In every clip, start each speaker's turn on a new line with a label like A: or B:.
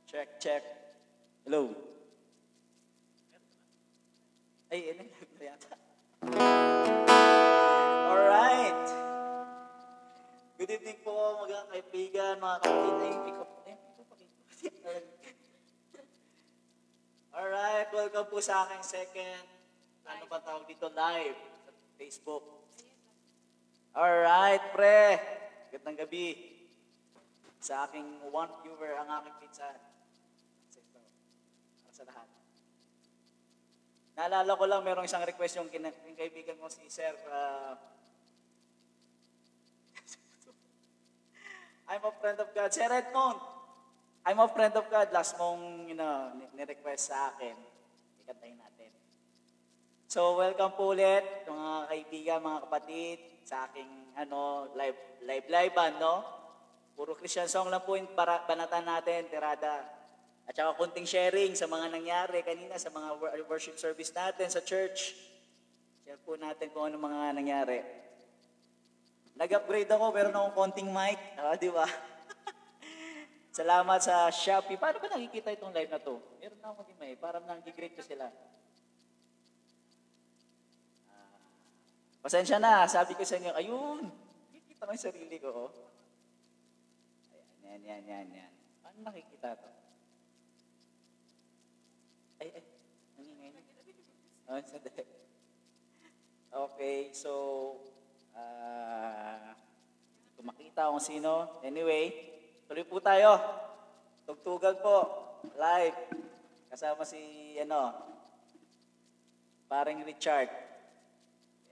A: Check, check. Hello. Ay, ano na yata. Alright. Good evening po mga kaibigan, mga kapatid. Ay, pick up. Alright, welcome po sa aking second, ano ba tawag dito, live sa Facebook. Alright, pre. Gandang gabi. Sa aking one viewer, ang aking pinsan. Para sa lahat. Naalala ko lang, merong isang request yung kaibigan ko si Sir. I'm a friend of God. Sir Edmond, I'm a friend of God. Last mong ni-request sa akin. Ikantahin natin. So, welcome po ulit, mga kaibigan, mga kapatid, sa aking live-live, no? Puro Christian song lang po yung banatan natin, tirada. At saka kunting sharing sa mga nangyari kanina sa mga worship service natin sa church. Share po natin kung ano mga nangyari. Nag-upgrade ako, pero na akong konting mic. Di ba? Salamat sa Shopee. Paano ba nakikita itong live na to? Meron na akong mic. Parang nang-greet ko sila. Pasensya na. Sabi ko sa inyo, ayun. Nakikita ko yung sarili ko. Oh. Ayan, yan. Paano nakikita to? Ay. Nangingay. Oh, sandali. Okay, so... kung makita kung sino. Anyway, tuloy po tayo. Tugtugan po. Live. Kasama si, paring Richard.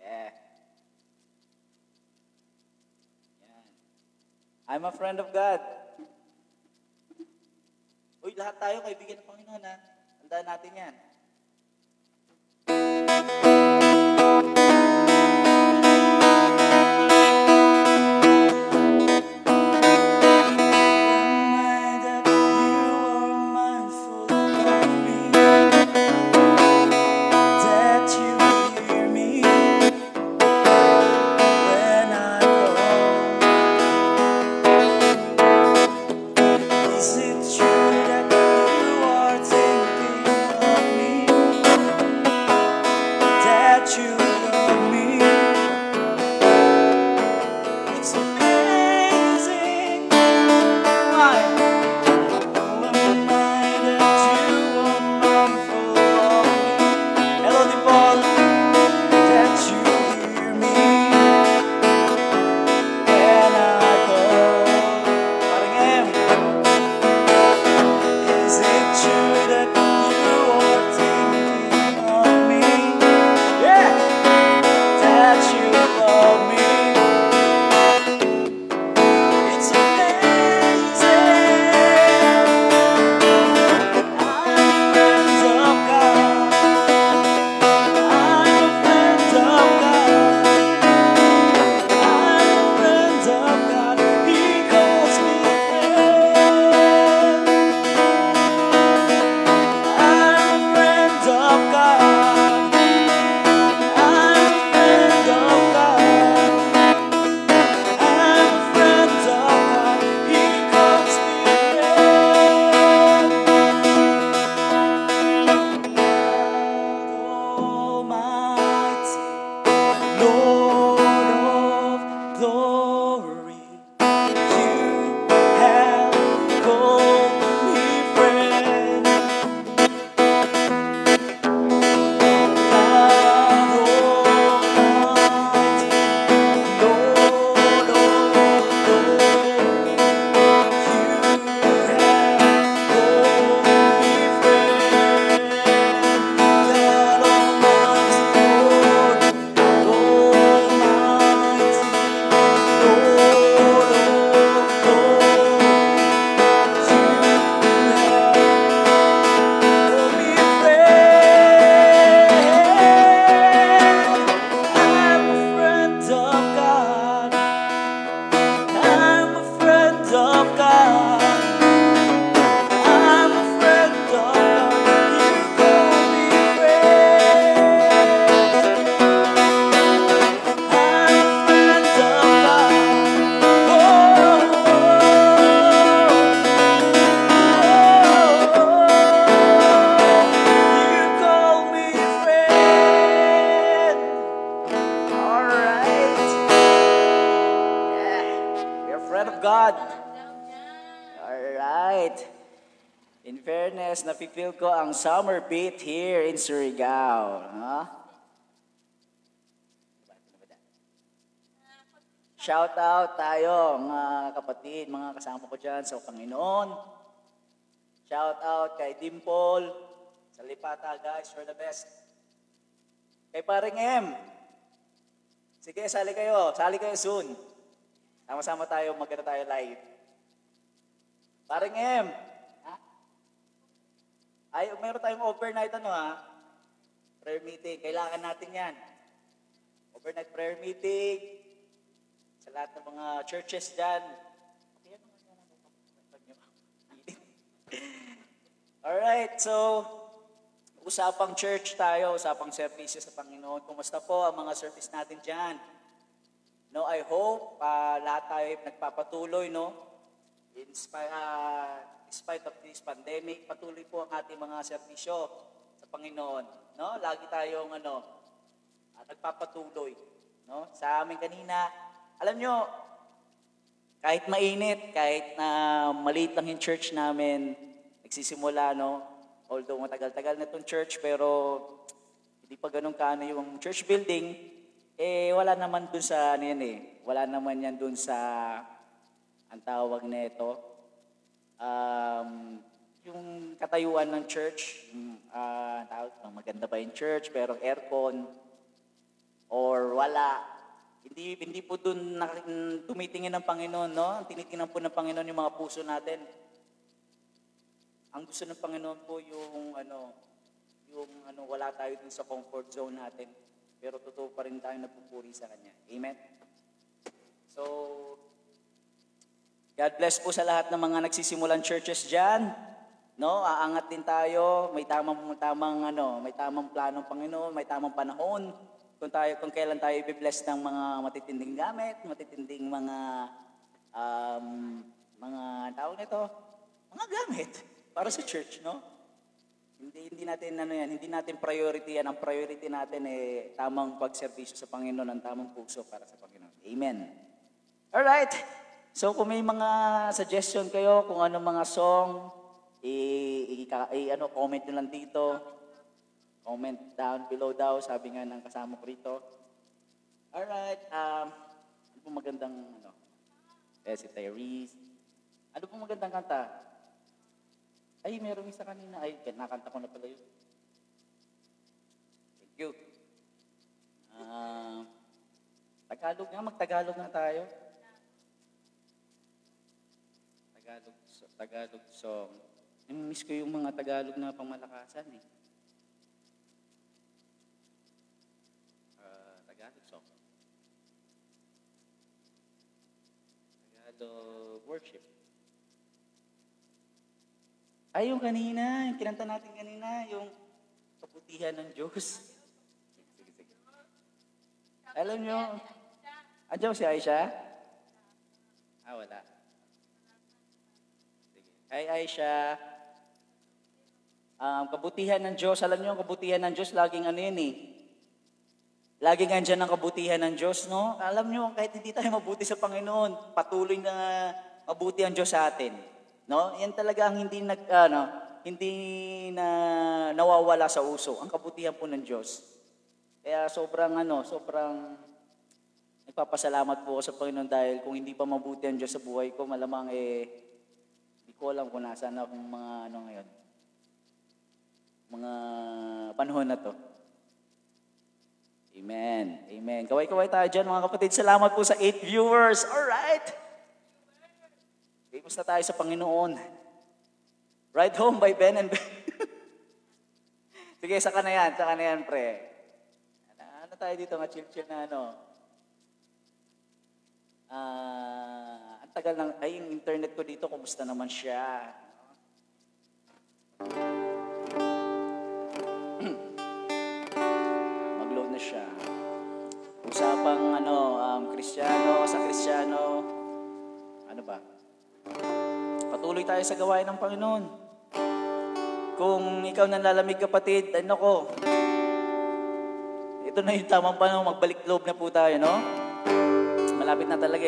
A: Yeah. Yan. I'm a friend of God. Uy, lahat tayo kaibigan ng Panginoon, ha? Tandaan natin yan.
B: Is it true that you are thinking of me?
A: In fairness, napipil ko ang summer beat here in Surigao. Shout out tayo, mga kapatid, mga kasama ko dyan sa Panginoon. Shout out kay Dimple, sa Lipata, guys, you're the best. Kay Paring M. Sige, sali kayo soon. Sama-sama tayo, magkita tayo live. Paring M. Ay, meron tayong overnight prayer meeting. Kailangan natin yan. Overnight prayer meeting. Sa lahat ng mga churches dyan. Alright, so, usapang church tayo, usapang services sa Panginoon. Kumusta po ang mga service natin dyan? No, I hope lahat tayo nagpapatuloy, no? In spite of this pandemic, patuloy po ang ating mga serbisyo sa Panginoon. No? Lagi tayong nagpapatuloy. No? Sa amin kanina, alam nyo, kahit mainit, kahit na maliit lang yung church namin, nagsisimula, no? Although matagal-tagal na itong church, pero hindi pa ganun kaano yung church building, wala naman dun sa, wala naman yan dun sa, ang tawag nito, yung katayuan ng church, maganda ba yung church, pero aircon, or wala. Hindi po doon tumitingin ng Panginoon, no? Tinitingnan po ng Panginoon yung mga puso natin. Ang gusto ng Panginoon po yung wala tayo dun sa comfort zone natin. Pero totoo pa rin tayo nagpupuri sa Kanya. Amen? So, God bless po sa lahat ng mga nagsisimulan churches dyan. No? Aangat din tayo. May tamang planong Panginoon, may tamang panahon. Kung kailan tayo i-bless ng mga matitinding gamit, matitinding mga tawag nito, mga gamit para sa church, no? Hindi natin priority yan. Ang priority natin tamang pagserbisyo sa Panginoon, ang tamang puso para sa Panginoon. Amen. All right. So kung may mga suggestion kayo kung ano mga song, comment nyo lang dito. Comment down below daw, sabi nga ng kasama ko rito. Alright, ano pong magandang, si Tyrese. Ano pong magandang kanta? Ay, meron isa kanina. Ay, nakanta ko na pala yun. Thank you. Tagalog nga, magtagalog nga tayo. Tagalog song. Miss ko yung mga Tagalog na pangmalakasan Tagalog worship. Ay, yung kanina, yung kinanta natin kanina, yung kabutihan ng Diyos. Sige. Alam nyo, andyan si Aisha? Wala. Sige. Hi, Aisha. Kabutihan ng Diyos, alam nyo, ang kabutihan ng Diyos, laging laging andyan ang kabutihan ng Diyos, no? Alam nyo, kahit hindi tayo mabuti sa Panginoon, patuloy na mabuti ang Diyos sa atin. No? Yan talaga ang hindi na nawawala sa uso, ang kabutihan po ng Diyos. Kaya sobrang nagpapasalamat po ako sa Panginoon dahil kung hindi pa mabuti ang Diyos sa buhay ko, malamang hindi ko alam kung nasaan akong ngayon. Mga panahon na to. Amen. Amen. Kaway-kaway tayo dyan, mga kapatid. Salamat po sa 8 viewers. Alright. Famous na tayo sa Panginoon. Ride Home by Ben and Ben. Sige, saka na yan, pre. Ano tayo dito, nga chill-chill na ang tagal ng, yung internet ko dito, kumusta naman siya? Mag-load na siya. Usapang Kristiyano, sa Kristiyano, ano ba? Patuloy tayo sa gawain ng Panginoon. Kung ikaw nanlalamig, kapatid, ito na yung tamang panahon, magbalik loob na po tayo, no? Malapit na talaga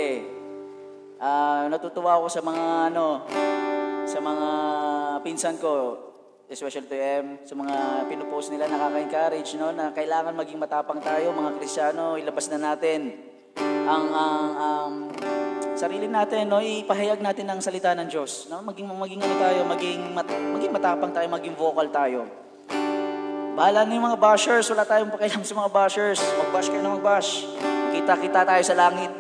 A: Natutuwa ako sa mga pinsan ko, especially to M, sa mga pinupost nila, nakaka-encourage, no, na kailangan maging matapang tayo, mga Kristiyano, ilabas na natin ang sarili natin, no, ipahayag natin ang salita ng Diyos, no, maging ano tayo, maging matapang tayo, maging vocal tayo. Bahala na yung mga bashers, wala tayong pakialam sa mga bashers, mag-bash kayo na mag-bash, kita-kita tayo sa langit.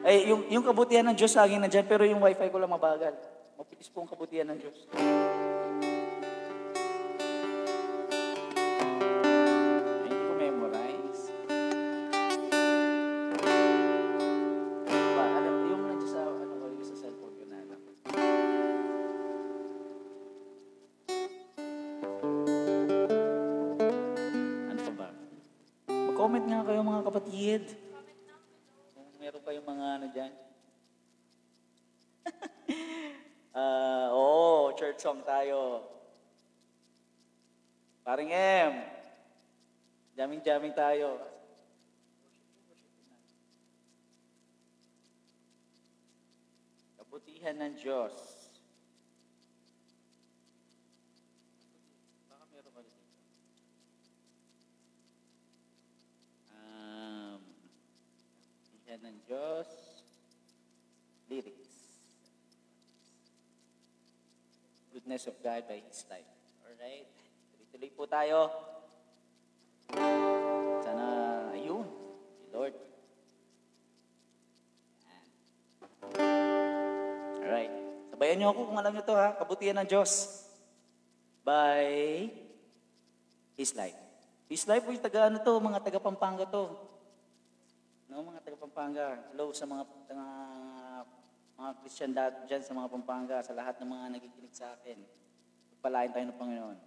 A: Ay, yung kabutihan ng Diyos laging nandyan, pero yung wifi ko lang mabagal. Mabilis po ang kabutihan ng Diyos. Ay, hindi ko memorize. Alam, yung nandiyan sa, yung sa cellphone ko na alam. Ano pa ba? Mag-comment nga kayo mga kapatid. Meron pa yung mga ano dyan? Church song tayo. Paring M. Jamming tayo. Kabutihan ng Diyos. Baka meron pa dito. Kabutihan ng Diyos. Lyrics. Goodness of God by His life. Alright? Tuloy po tayo. Sana, ayun. Lord. Alright. Sabayan niyo ako kung alam niyo to ha. Kabutihan ng Diyos. By His life. His life po yung mga taga Pampanga to. No, mga taga Pampanga. Hello sa mga Christian dyan sa mga Pampanga, sa lahat ng mga nakikinig sa akin. Pagpalain tayo ng Panginoon.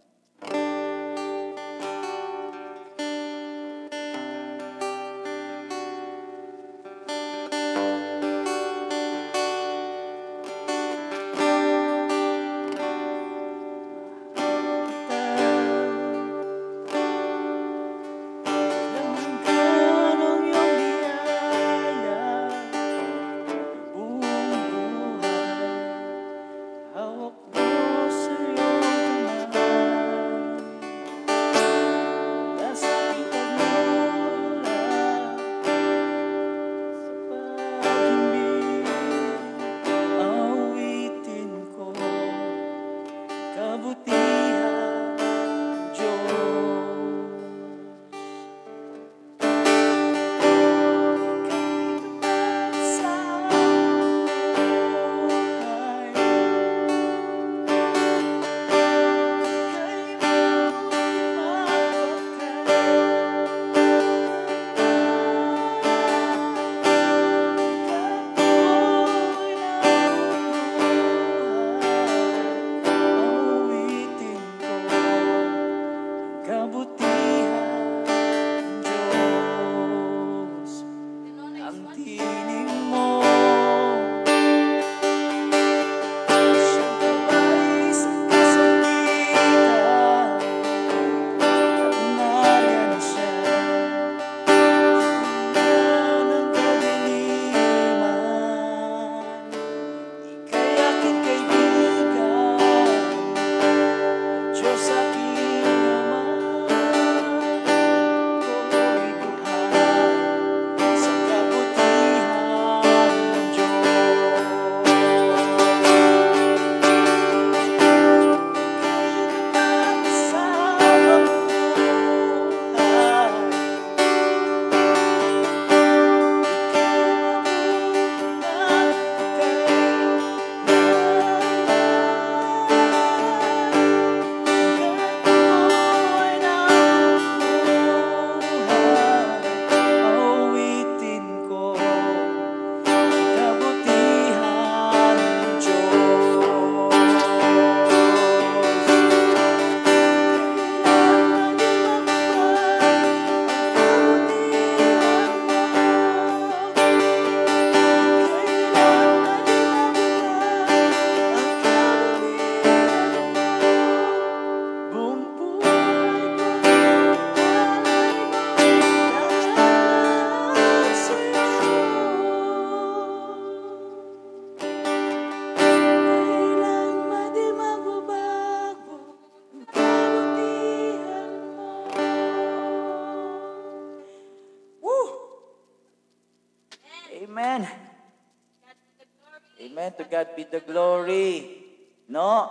A: Amen. To God be the glory. No?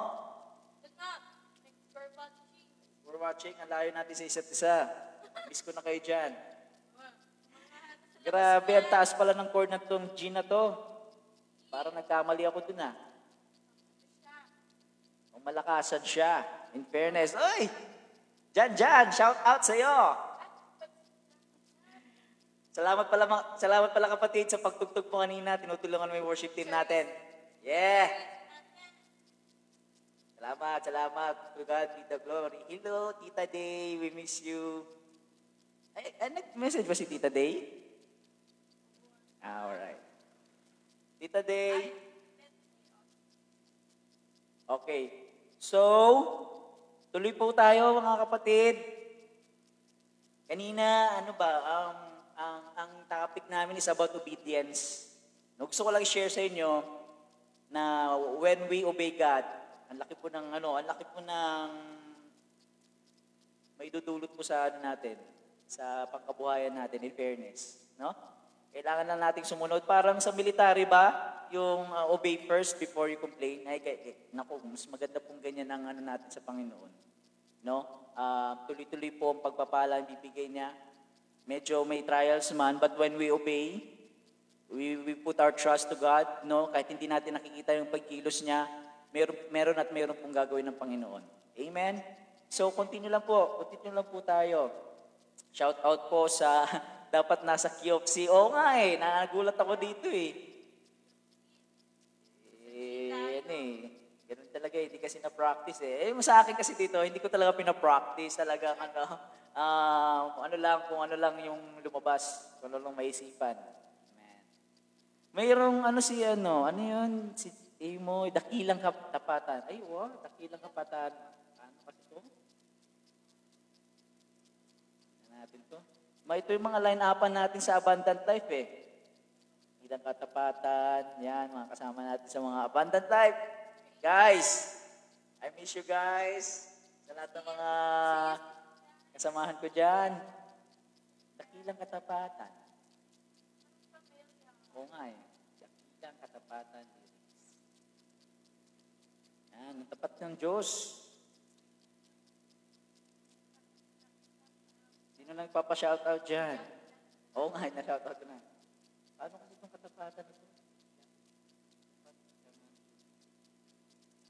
A: We're watching. Ang layo natin sa isa't isa. Miss ko na kayo dyan. Grabe, ang taas pala ng chord na itong G na to. Parang nagkamali ako dun ah. Malakasan siya. In fairness. Oy! Jan, shout out sa iyo. Salamat pala kapatid sa pagtugtog mo kanina. Tinutulungan mo yung worship team natin. Yeah! Salamat. To God be the glory. Hello, Tita Day. We miss you. Ay, nag-message ba si Tita Day? Alright. Tita Day. Okay. So, tuloy po tayo mga kapatid. Kanina, ang topic namin is about obedience. Gusto ko lang i-share sa inyo na when we obey God, ang laki po ng may dudulot po sa natin, sa pangkabuhayan natin, in fairness, no? Kailangan lang nating sumunod. Parang sa military ba, yung obey first before you complain. Naku, mas maganda pong ganyan ang natin sa Panginoon. No? Tuloy-tuloy po ang pagpapala ang bibigay niya. Medyo may trials man, but when we obey, we put our trust to God, no? Kahit hindi natin nakikita yung pagkilos niya, meron pong gagawin ng Panginoon. Amen? So, continue lang po tayo. Shout out po sa dapat nasa QFC. Oo nga nagulat ako dito Ganun talaga hindi kasi na-practice sa akin kasi dito, hindi ko talaga pina-practice talaga kung ano lang yung lumabas, kung ano lang maisipan. Amen. Mayroong si Amo, dakilang kapatan. Ay, wow, dakilang kapatan. Ano kasi ito? Natin to. Ito yung mga line-upan natin sa Abundant Life Ilang katapatan, yan, mga kasama natin sa mga Abundant Life. Guys, I miss you guys. Sa lahat ng mga kasamahan ko dyan. Dakilang katapatan. Oo nga dakilang katapatan. Yan, ang tapat ng Diyos. Sino lang papashoutout dyan? Oo nga, na-shoutout ko na. Paano kasi itong katapatan ito?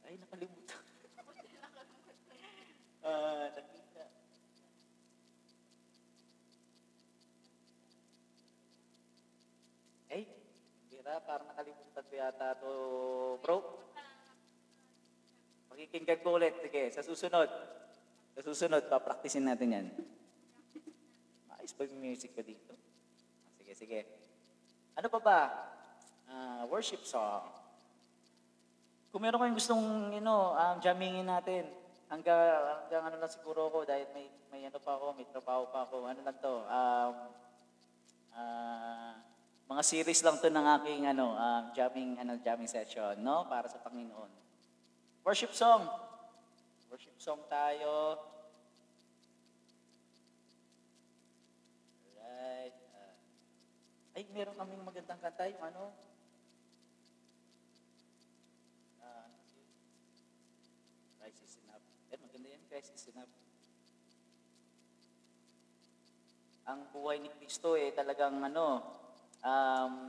A: Ay, nakalimutan. Nakita. Ay, bira, parang nakalimutan ko yata ito, bro. Pakikinggan ko ulit. Sige, sa susunod, papraktisin natin yan. Maayos pa yung music ko dito. Sige. Ano pa ba? Worship song. Kung meron kayong gustong, jammingin natin, hanggang lang siguro ako dahil may trabaho pa ako. Ano lang to? Mga series lang to ng aking jamming session, no? Para sa Panginoon. Worship song. Worship song tayo. Alright. Ay, meron kaming magandang kanta, yung Crisis Enough. Maganda yan, Crisis Enough. Ang buhay ni Kristo talagang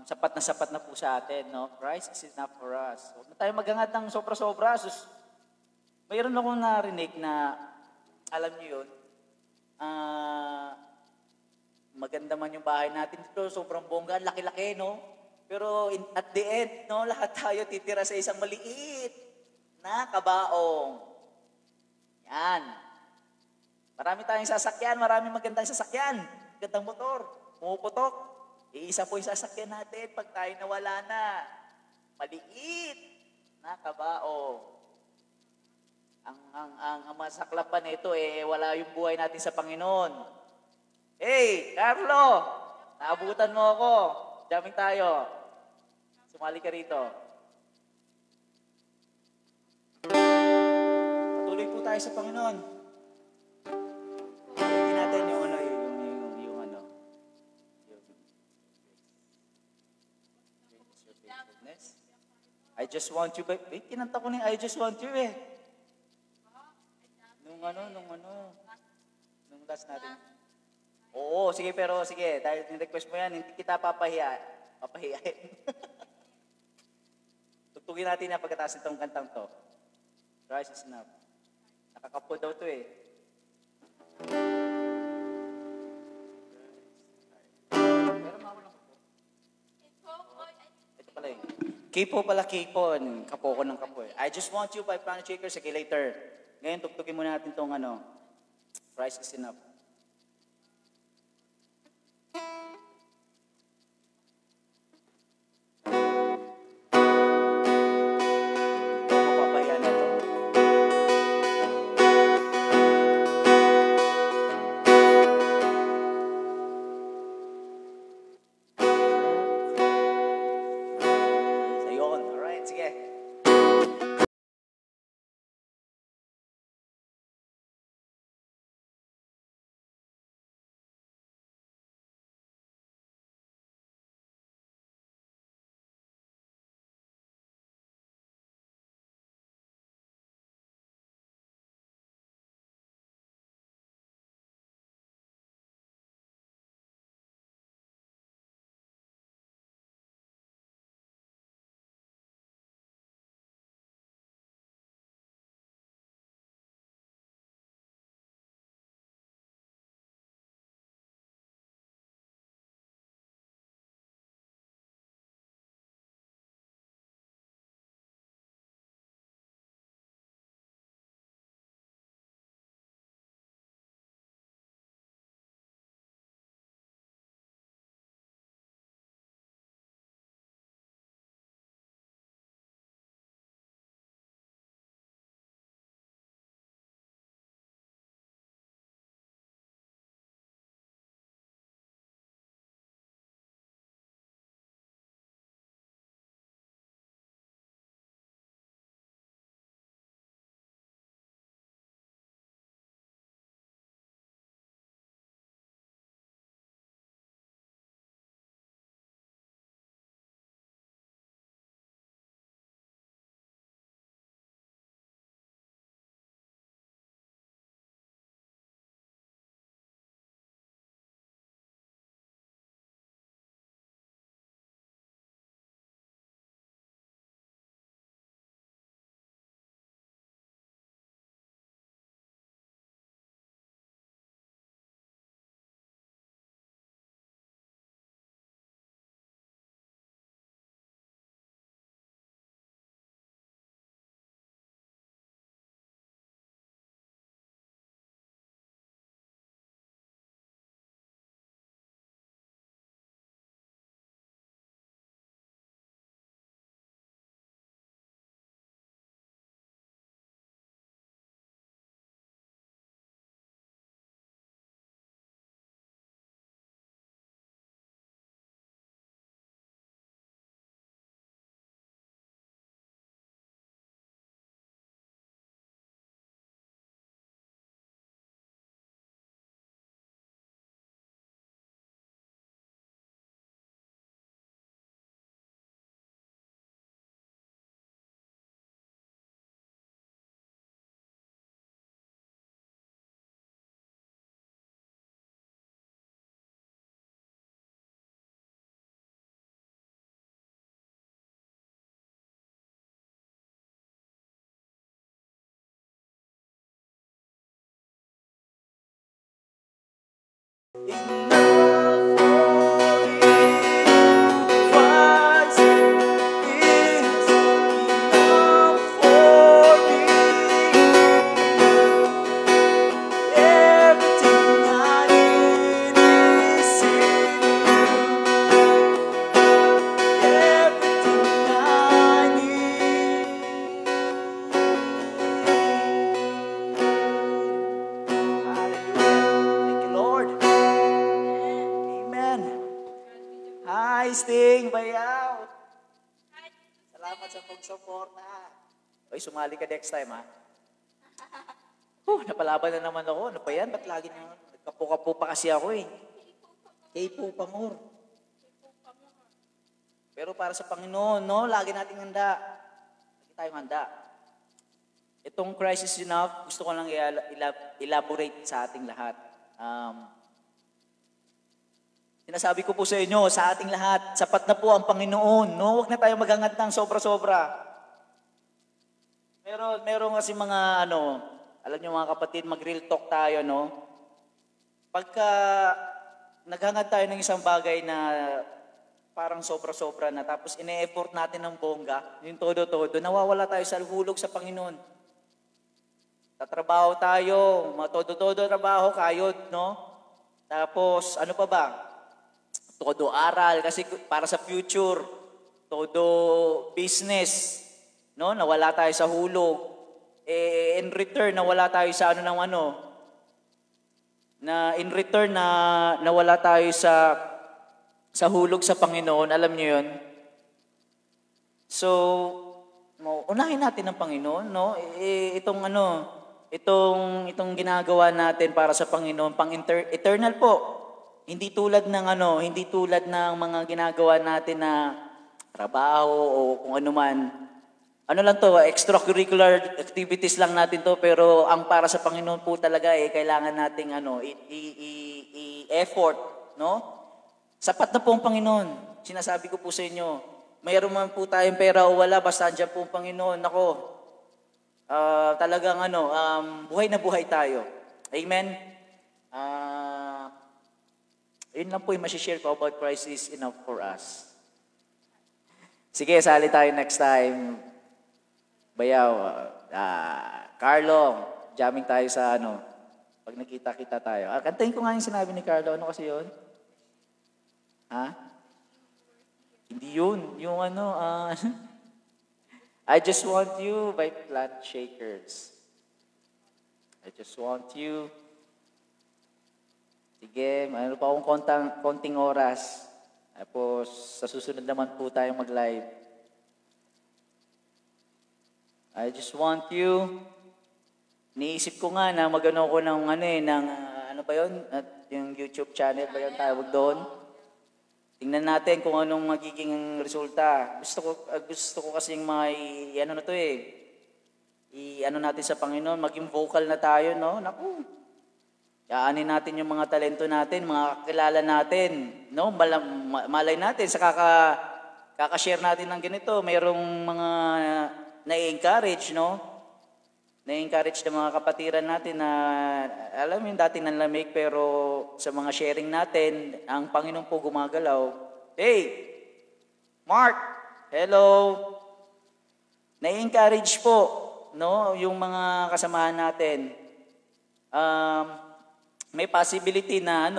A: sapat na po sa atin, no? Christ is enough for us. Huwag na tayo maghangat ng sobra-sobra. Mayroon akong narinig na, alam niyo yun, maganda man yung bahay natin dito, sobrang bongga, laki-laki, no? Pero at the end, no, lahat tayo titira sa isang maliit na kabaong. Yan. Marami tayong sasakyan, maraming magandang sasakyan, magandang motor, pumuputok. Iisa po yung sasakyan natin pag tayo nawala na. Maliit na kabaong. Ang masaklapan nito wala yung buhay natin sa Panginoon. Hey, Carlo! Naabutan mo ako. Jamming tayo. Sumali ka rito. Patuloy po tayo sa Panginoon. Hindi natin yung I just want you, kinanta ko na yung I just want you eh. Nung last natin. Oo, sige, pero sige, dahil ni-request mo yan, hindi kita papahiyain. Tugtugin natin yan pagkatapos itong kantang to. Christ is enough. Nakakapo daw to eh. Pero mawala ko po. Ito pala eh. Kipo pala, kipon. Kapo ko ng kapo eh. I just want you by Planet Shaker. Sige, later. Ngayon, tugtugin muna natin itong Christ is enough.
B: Sumali ka next time, ha? Napalaban na naman ako. Ano pa yan? Ba't lagi na? Nagkapo-kapo pa kasi ako, eh. K-pop pa more.
A: Pero para sa Panginoon, no, lagi nating handa. Lagi tayong handa. Itong crisis enough, gusto ko lang elaborate sa ating lahat. Sinasabi ko po sa inyo, sa ating lahat, sapat na po ang Panginoon. No? Huwag na tayo maghangad ng sobra-sobra. Meron kasi mga alam niyo mga kapatid, mag-real talk tayo, no? Pagka naghangad tayo ng isang bagay na parang sobra-sobra na, tapos ine-effort natin ng bongga, yung todo-todo, nawawala tayo sa hulog sa Panginoon. Tatrabaho tayo, todo-todo trabaho, kayod, no? Tapos, ano pa ba? Todo aral, kasi para sa future, todo business, no? Nawala tayo sa hulog. In return, nawala tayo sa in return na nawala tayo sa hulog sa Panginoon, alam niyo 'yon. So, unahin natin ang Panginoon, no? Itong ginagawa natin para sa Panginoon, eternal po. Hindi tulad ng mga ginagawa natin na trabaho o kung ano man. Ano lang to, extracurricular activities lang natin to, pero ang para sa Panginoon po talaga kailangan nating effort, no? Sapat na po ang Panginoon. Sinasabi ko po sa inyo, mayroon man po tayong pera o wala, basta andyan po ang Panginoon. Nako, talagang buhay na buhay tayo. Amen? Yun lang po yung masishare ko about Christ is enough for us. Sige, sali tayo next time. Bayaw, Carlo, jamming tayo sa pag nakita-kita tayo. Kantahin ko nga yung sinabi ni Carlo. Ano kasi yun? Ha? Hindi yun. Yung I Just Want You by Plant Shakers. I Just Want You. Sige, mayroon pa akong konting oras. Tapos, sa susunod naman po tayong mag-live. I Just Want You. Niisip ko nga na magano ko ng ano ba yun? At yung YouTube channel ba yun tawag doon? Tingnan natin kung anong magiging resulta. Gusto ko kasing natin sa Panginoon, maging vocal na tayo, no? Naku. Yaanin natin yung mga talento natin, mga kakilala natin, no? Malay natin sa kaka-share natin ng ganito, mayroong mga na-encourage, no? Na-encourage ng mga kapatiran natin na, alam mo yung dati nanlamig, pero sa mga sharing natin, ang Panginoon po gumagalaw. Hey! Mark! Hello! Na-encourage po, no? Yung mga kasamahan natin. May possibility na,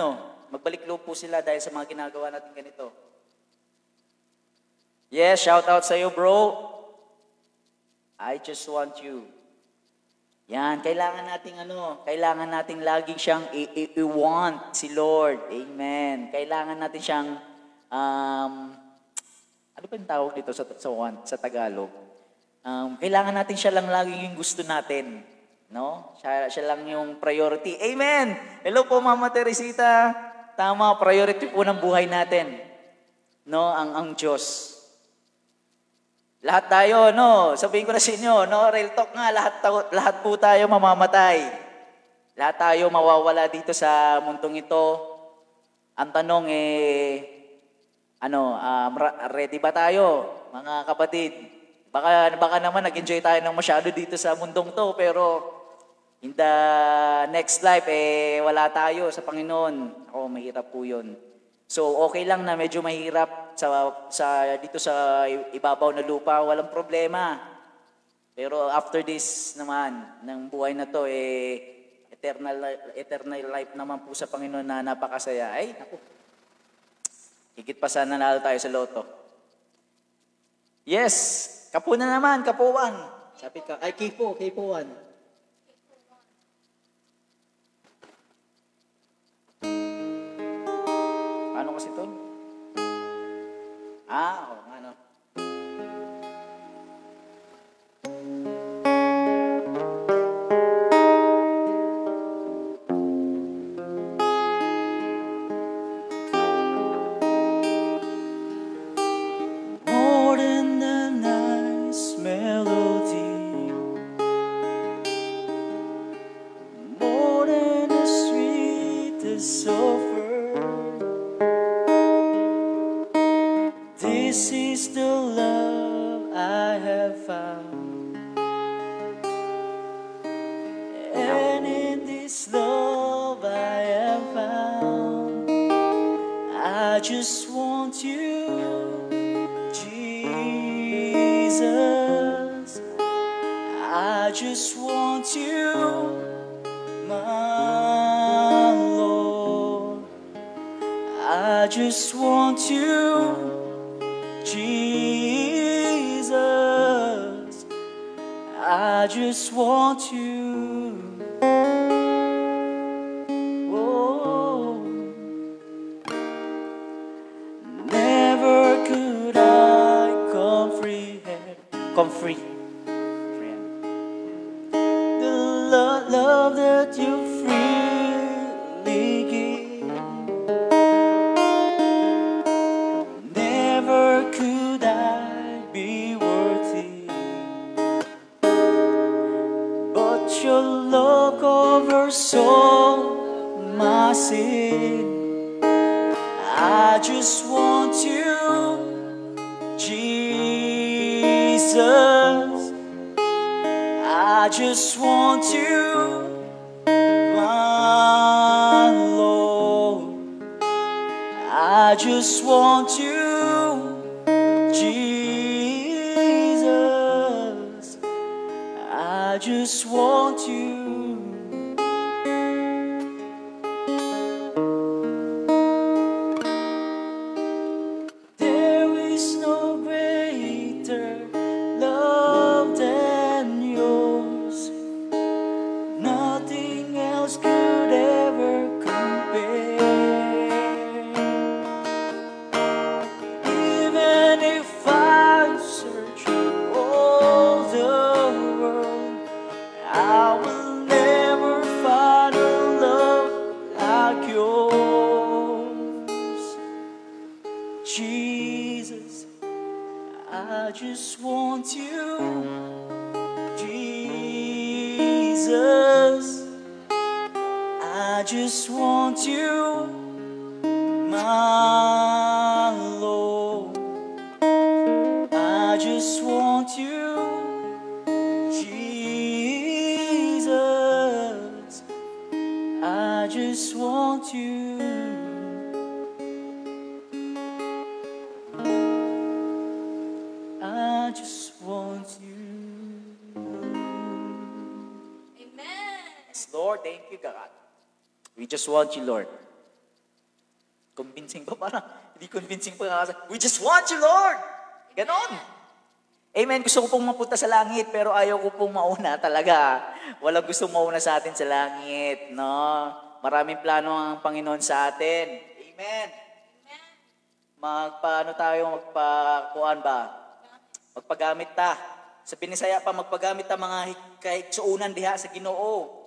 A: magbalik loob po sila dahil sa mga ginagawa natin ganito. Yes, shout out sa iyo, bro. I Just Want You. Yan, kailangan nating laging siyang i-want si Lord. Amen. Kailangan natin siyang, ano ba yung tawag dito sa want, sa Tagalog? Kailangan natin siya lang laging yung gusto natin. No? Siya lang yung priority. Amen! Hello po, Mama Teresita. Tama, priority po ng buhay natin. No, ang Diyos. Lahat tayo, no? Sabihin ko na sa inyo, no? Real talk nga, lahat po tayo mamamatay. Lahat tayo mawawala dito sa mundong ito. Ang tanong ready ba tayo, mga kapatid? Baka naman nag-enjoy tayo ng masyado dito sa mundong to, pero in the next life, wala tayo sa Panginoon. Ako, mahirap po yun. So, okay lang na medyo mahirap dito sa ibabaw na lupa, walang problema. Pero after this naman, ng buhay na to, eternal life naman po sa Panginoon na napakasaya. Ay, naku. Higit pa sana nanalo tayo sa loto. Yes, kapo na naman, kapuan. Sabi ka, ay, kipuan. Paano kasi ito? Ano? have found. And in this love I have found, I just want you, Jesus. I just want you, my Lord. I just want you, Jesus. I just want you. Oh, never could I come free. The love that you freely give. Never could I be worthy, but your love covers all my sin. I just want you, Jesus. I just want you, my Lord. I just want you, Jesus. I just want you. There is no greater love than yours. Nothing else could ever compare. Even if I search all the world, I will never find a love like yours. Jesus, I just want you, Jesus. I just want you, my Lord. I just want you, Jesus. I just want you. I just want you.
B: Yes, Lord, thank you, God. We just want you, Lord. Convincing pa parang, hindi convincing pa nga. We just want you, Lord. Ganon. Amen. Gusto ko pong mapunta sa langit, pero ayaw ko pong mauna talaga. Walang gusto mauna sa atin sa langit, no? Maraming plano ang Panginoon sa atin. Amen. Magpaano tayo, magpakuan ba? Magpagamit ta. Sa Binisaya pa, magpagamit ta mga kaigsuunan diha sa Ginoo.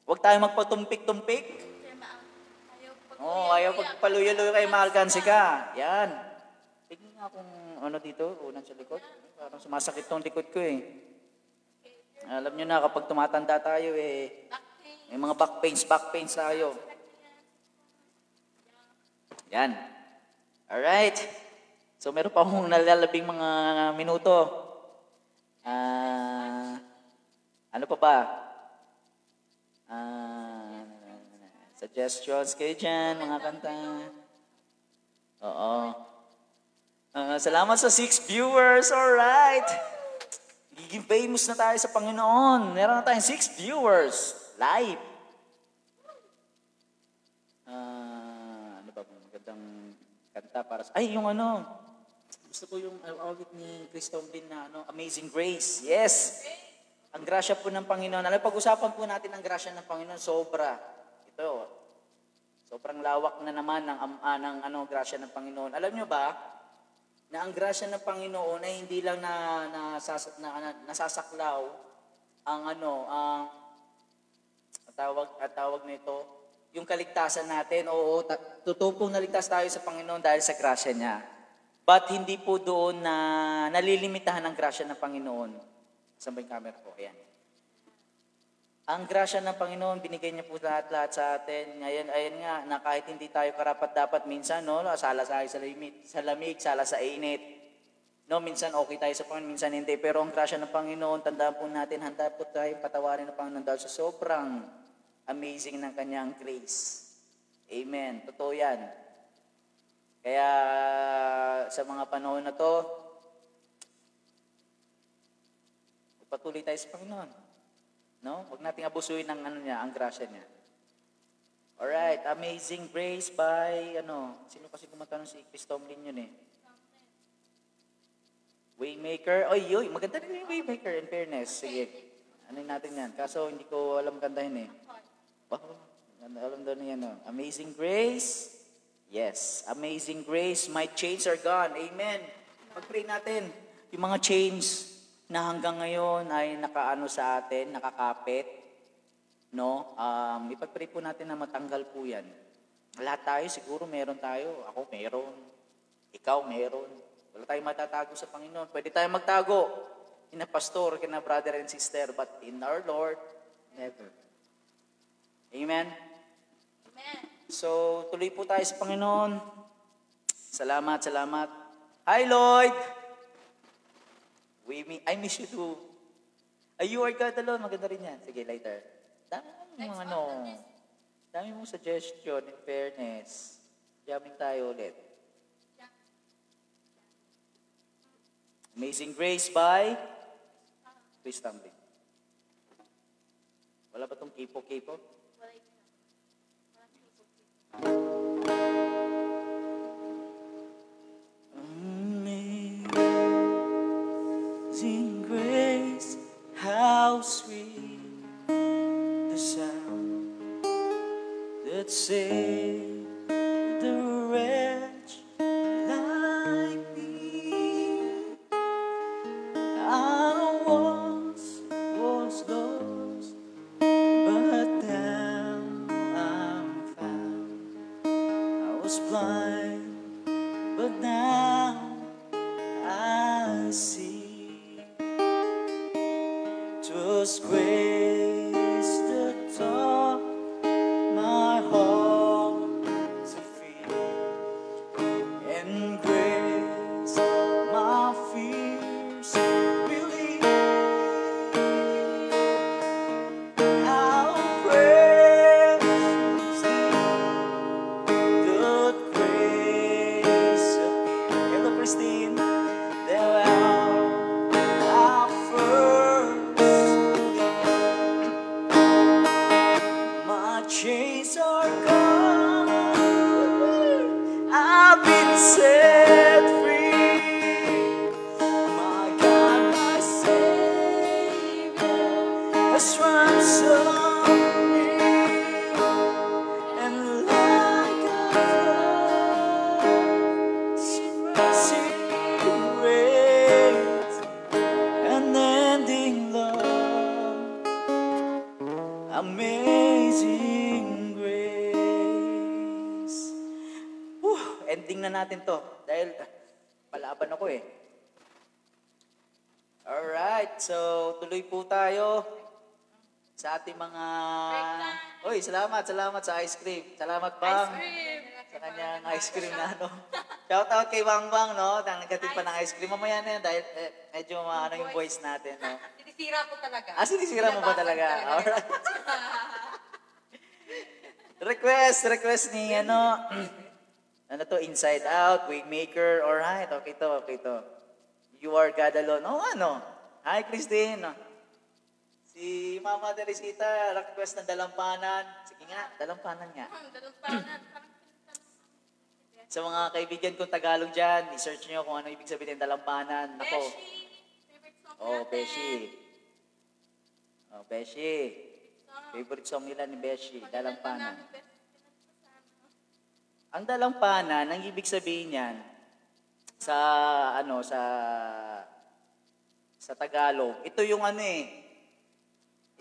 B: Huwag tayo magpatumpik-tumpik. Ayaw pagpaluyo-luyo kay Malgansi ka. Yan. Tingnan nga kung ano dito, unan sa likod. Parang sumasakit tong likod ko eh. Alam nyo na, kapag tumatanda tayo eh, may mga back pains tayo. Yan. Alright. So meron pa akong nalalabing mga minuto. Ano pa ba? Suggestions kayo dyan, mga kanta. Oo. Salamat sa 6 viewers. Alright. Giging famous na tayo sa Panginoon. Meron na tayong 6 viewers. Live. Ano ba? Magandang kanta para sa... Ay, yung ano. Gusto ko yung awit ni Christoph din na Amazing Grace. Yes. Ang grasya po ng Panginoon. Alam, pag-usapan po natin ang grasya ng Panginoon, sobra. Ito, sobrang lawak na naman ng grasya ng Panginoon. Alam nyo ba, na ang grasya ng Panginoon ay hindi lang nasasaklaw ang tawag nito, yung kaligtasan natin. Oo, totoo pong naligtas tayo sa Panginoon dahil sa grasya niya. But hindi po doon na nalilimitahan ang grasya ng Panginoon. Saan ba yung camera ko? Ayan. Ang grasya ng Panginoon, binigay niya po lahat sa atin. Ngayon, ayan nga, na kahit hindi tayo karapat-dapat minsan, sala tayo sa lamig, sala sa init. No, minsan okay tayo sa Panginoon, minsan hindi. Pero ang grasya ng Panginoon, tandaan po natin, handa po tayo patawarin ng Panginoon dahil sa sobrang amazing ng kanyang grace. Amen. Totoo yan. Kaya sa mga panahon na to, patuloy tayo sa Panginoon. No? Huwag nating abusuin ang ang grasya niya. Alright, Amazing Grace by, sino kasi kumanta nun, si Chris Tomlin yun eh. Waymaker. Oy, maganda rin yung Waymaker in fairness. Sige, natin yan. Kaso hindi ko alam kantahin eh. Alam daw niya, Amazing Grace. Yes, Amazing Grace. My chains are gone. Amen. Pag-pray natin. Yung mga chains na hanggang ngayon ay nakaano sa atin, nakakapit. No? Ipag-pray po natin na matanggal po yan. Lahat tayo, siguro meron tayo. Ako meron. Ikaw meron. Wala tayong matatago sa Panginoon. Pwede tayong magtago in a pastor, kina brother and sister, but in our Lord, never. Amen?
C: Amen.
B: So, tuloy po tayo sa Panginoon. Salamat. Hi, Lloyd! I miss you too. You are God alone. Maganda rin yan. Sige, later. Dami mong suggestion, in fairness. Jamming tayo ulit. Amazing Grace by Chris Tomlin. Wala ba itong kipo-kipo? Amazing grace, how sweet the sound that saved the wretch like me. I once was lost, but now I'm found. I was blind, but now I see. 'Twas grace that taught my heart to feel, and grace my fears relieved. How precious the grace appeared. Hello, Christine. There I first believed. My chains are gone. I've been set free. My God, my Savior has ransomed me. And like a flood, grace, unending love, amazing grace. Ending na natin to dahil palaban ako eh. Alright, so tuloy po tayo sa ating mga... Uy, salamat sa ice cream. Salamat, Bang. Sa kanyang ice cream na Shout out kay Bang Bang, no? Nagkatid pa ng ice cream. Mamaya na yun dahil medyo yung voice natin, no?
C: Sinisira ko talaga.
B: Sinisira mo ba talaga? Alright. request ni Inside Out, Waymaker. Alright, okay to. You are God alone. Hi, Christine. Si Mama Teresita, request ng dalampanan. Sige nga, dalampanan nga.
C: Dalampanan.
B: Sa mga kaibigan kong Tagalog dyan, i-search nyo kung ano ibig sabihin ng dalampanan. Ako.
C: Beshi.
B: Beshi. Favorite song nila ni Beshi, dalampanan. Ang dalampanan, ang ibig sabihin niyan, sa Tagalog, ito yung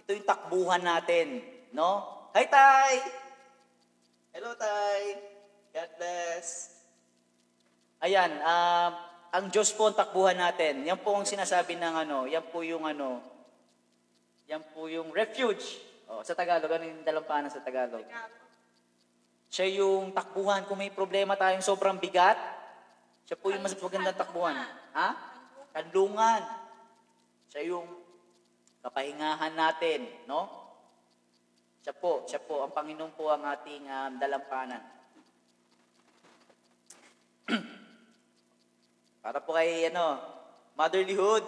B: ito yung takbuhan natin, no? Hi, Tay! Hello, Tay! God bless! Ayan, ang Diyos po ang takbuhan natin. Yan po ang sinasabi ng yan po yung refuge. Sa Tagalog, ano yung dalampanan sa Tagalog? Siya yung takbuhan. Kung may problema tayong sobrang bigat, siya po yung mas magandang takbuhan. Ha? kanlungan. Siya yung kapahingahan natin, no? Siya po, ang Panginoon po ang ating dalampanan. Para po kay, motherlyhood.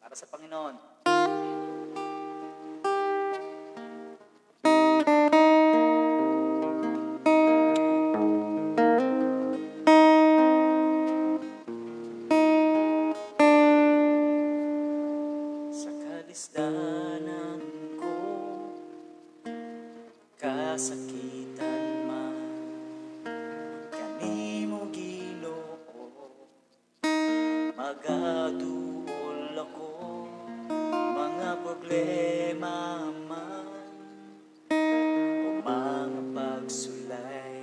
B: Para sa Panginoon. Sa kalisdanan ko, kasakitan man, kanimo Ginoo, magaduol ako, mga problema man, o mga pagsulay,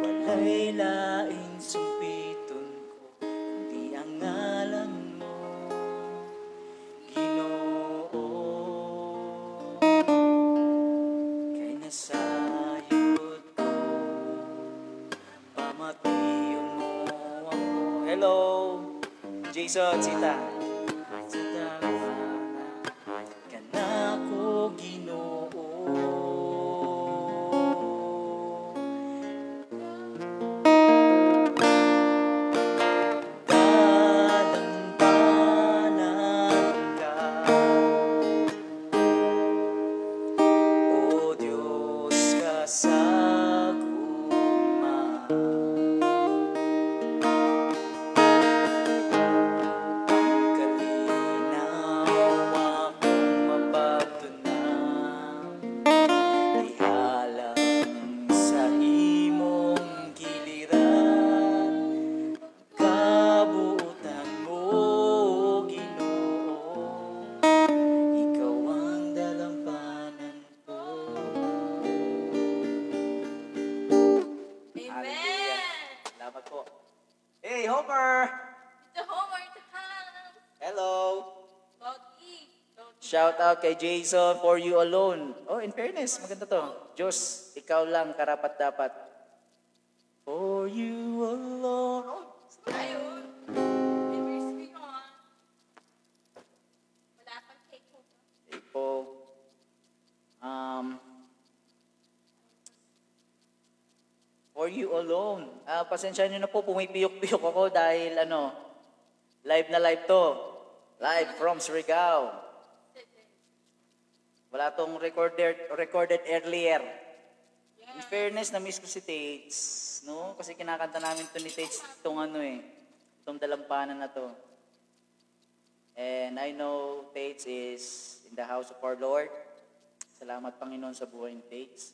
B: walay laing sumpiton ko, kundi ang ngalan mo, Ginoo. Kay nasayod ko, pamatiyon mo ako. Hello, Jason, Sita. Sa dalampanan ka na ko, Ginoo. Dalampanan ka, O Diyos kasaguma. Ang kalinaw akong mapagtunan, ihalang sa imong giliran, kabuutan mo, Ginoo, ikaw ang dalampanan ko. Hallelujah.
C: Amen.
B: Salamat po. Hey, Homer!
C: The Homer in the house.
B: Hello!
C: Logi.
B: Shout out kay Jason, For You Alone. Oh, in fairness, maganda to. Diyos, ikaw lang karapat dapat. For You Alone. Oh,
C: Ayun. May verse on. Wala pang take home.
B: okay po. For You Alone. Pasensya nyo na po, pumipiyok-piyok ako dahil live na live to. Live from Surigao. Wala tong recorded earlier. In fairness, na-miss ko si Tates, no? Kasi kinakanta namin to ni Tates itong dalampanan na to. And I know Tates is in the house of our Lord. Salamat Panginoon sa buhay ni Tates.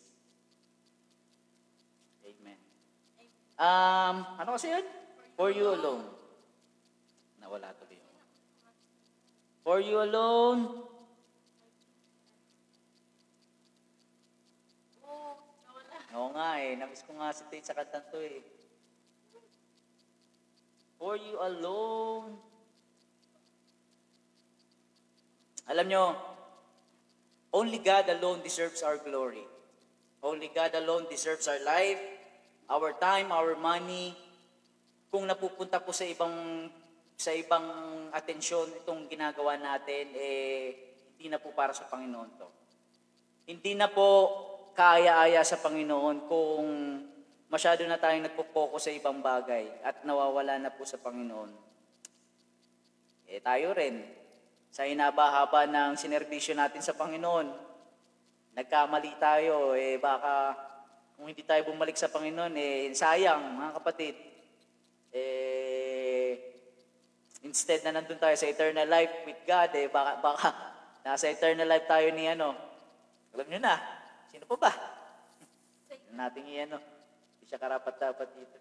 B: Amen. Ano kasi yun? For You Alone. Nawala tuloy yun. For You Alone.
C: Oh, nawala.
B: Oo nga namiss ko nga si Tate sa kantang to For You Alone. Alam nyo, only God alone deserves our glory. Only God alone deserves our life, our time, our money. Kung napupunta po sa ibang atensyon itong ginagawa natin, hindi na po para sa Panginoon to. Hindi na po kaaya-aya sa Panginoon kung masyado na tayong nagpo-focus sa ibang bagay at nawawala na po sa Panginoon. Tayo rin, sa hinaba-haba ng sinerbisyo natin sa Panginoon, nagkamali tayo, baka kung hindi tayo bumalik sa Panginoon, sayang mga kapatid. Instead na nandun tayo sa eternal life with God, baka nasa eternal life tayo ni alam nyo na, sino pa ba? Nating hindi siya karapat-dapat dito.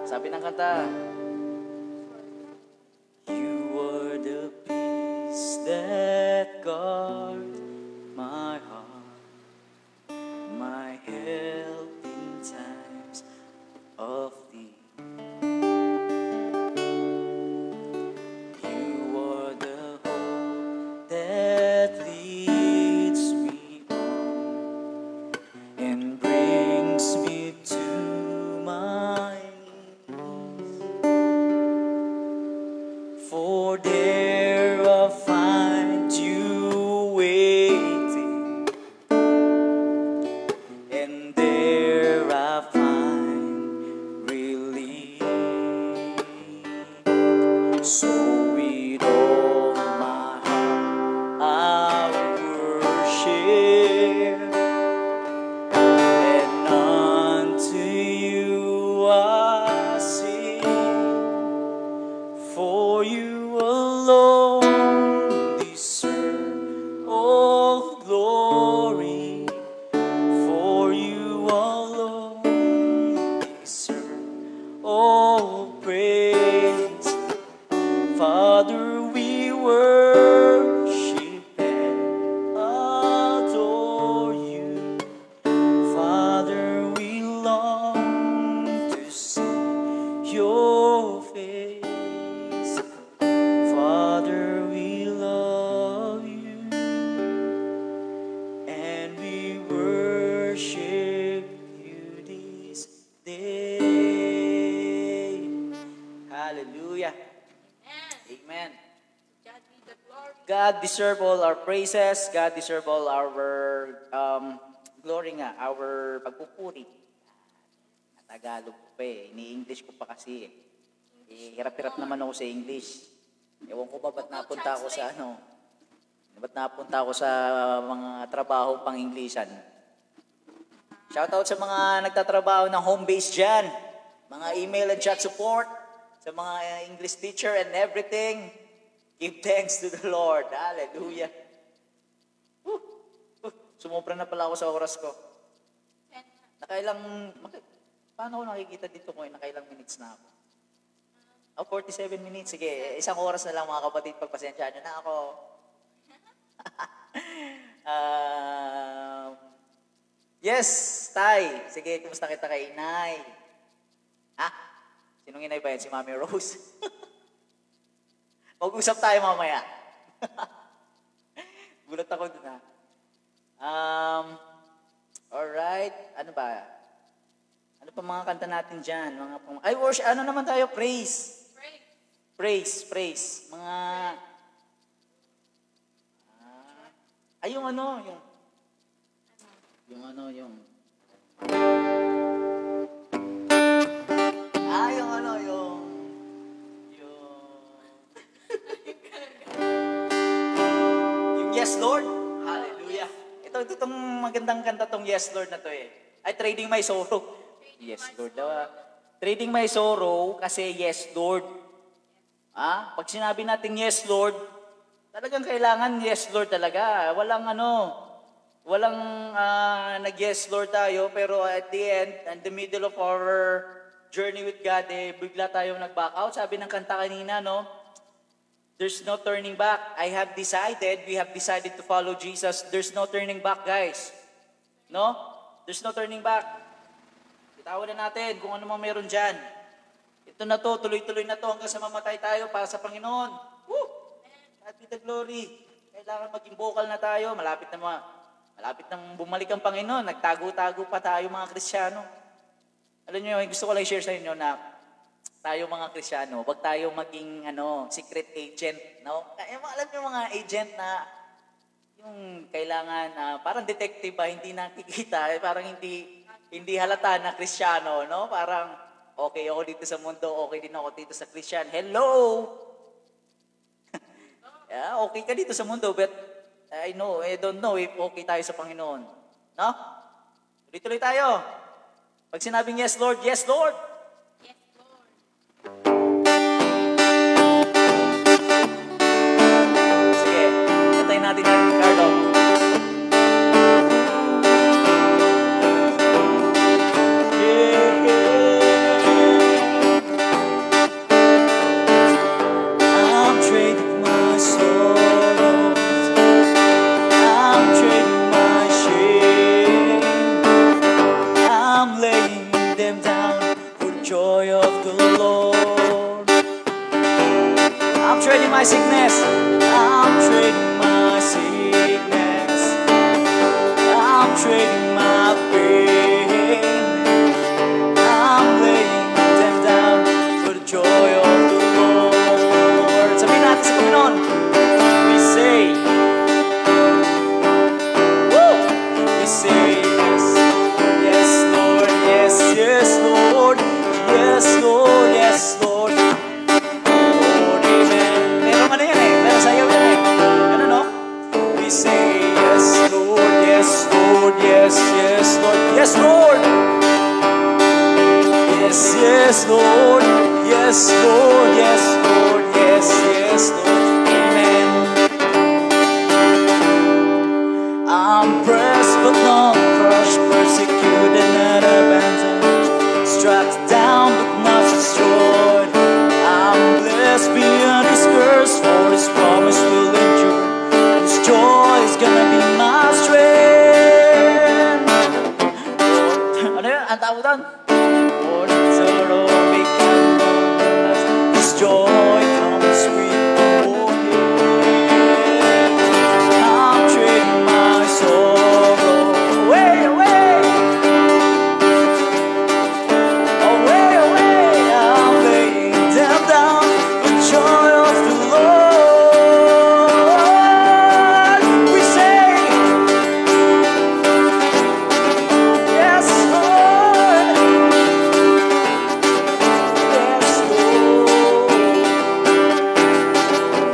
B: Sabi ng kanta, You are the peace that guards my heart, my help in times of need. You are the hope that leads me on and brings me to my knees. For there I'll find you waiting, and there I find relief. So with all my heart I worship, and unto you I sing. For you alone deserve all glory. For you alone deserve all praise. Father, we worship and adore you. Father, we long to see your face. Father, we love you and we worship you this day. Hallelujah.
C: Amen.
B: Amen.
C: God be the glory.
B: God deserve all our praises. God deserve all our glory nga, our pagpupuri. Tagalog ko pa eh. Ini-English ko pa kasi eh. Hirap-hirap naman ako sa English. Ewan ko ba ba't napunta ako sa ano? Ba't napunta ako sa mga trabaho pang Englishan? Shoutout sa mga nagtatrabaho ng home base dyan. Mga email and chat support. Sa mga English teacher and everything. Give thanks to the Lord. Hallelujah. Sumobra na pala ako sa oras ko. Paano ko nakikita dito ko? Nakailang minutes na ako? 47 minutes. Sige, isang oras na lang mga kapatid. Pagpasensyaan nyo na ako. Yes, Tay. Sige, kumusta kita kay Inay? Ha? Sinong Inay ba yan? Si Mami Rose? Mag-usap tayo mamaya. Gulat ako dun ha. Alright. Ano ba? Ano pa mga kanta natin dyan? Ay, worship. Ano naman tayo? Praise. Praise. Mga... Ay, yung ano, yung... Yung ano, yung... Yung ano, yung... Yung Yes, Lord. Hallelujah. Itong magandang kanta tong Yes, Lord na to eh. Ay, Trading My Sorrow. Yes, Lord daw. Trading My Sorrow kasi Yes, Lord. Pag sinabi natin Yes, Lord, talagang kailangan Yes, Lord talaga. Walang nag-Yes, Lord tayo, pero at the end, in the middle of our journey with God, bigla tayong nag-back out. Sabi ng kanta kanina, no? There's no turning back. We have decided to follow Jesus. There's no turning back, guys. No? There's no turning back. Bitawan na natin kung ano mang meron dyan. Ito na to, tuloy-tuloy na to hanggang sa mamatay tayo para sa Panginoon. Woo! God be the glory. Kailangan maging vocal na tayo. Malapit nang bumalik ang Panginoon. Nagtago-tago pa tayo mga Kristiyano. Alam niyo, gusto ko lang share sa inyo na tayo mga Kristiyano, wag tayo maging secret agent, no? Alam niyo mga agent na yung kailangan parang detective ba, hindi nakikita, parang hindi halata na Kristiyano, no? Parang okay ako dito sa mundo, okay din ako dito sa Christian. Hello. Yeah, okay ka dito sa mundo, but I don't know if okay tayo sa Panginoon. No? Tuloy-tuloy tayo. Pag sinabing yes, Lord, yes, Lord.
C: Yes, Lord.
B: Sige, kantayin natin yan, Ricardo. I'm trading my sorrows. I'm trading my shame. I'm laying them down for the joy of the Lord. I'm trading my sickness. I'm trading my sickness. I'm trading my pain. I'm laying them down for the joy of the Lord. Sabihin natin sa
A: Lord, yes, Lord, yes, yes, Lord. Amen. I'm pressed but not crushed, persecuted, not abandoned, struck down but not destroyed. I'm blessed beyond His curse, for His promise will endure. His joy is gonna be my strength. Ano yun? Ang tawag doon? Lord, sorrow become less. His joy comes with the morning. I'm trading my sorrow away, away, away, away. I'm laying them down. The joy of the Lord. We say, yes, Lord. Yes, Lord.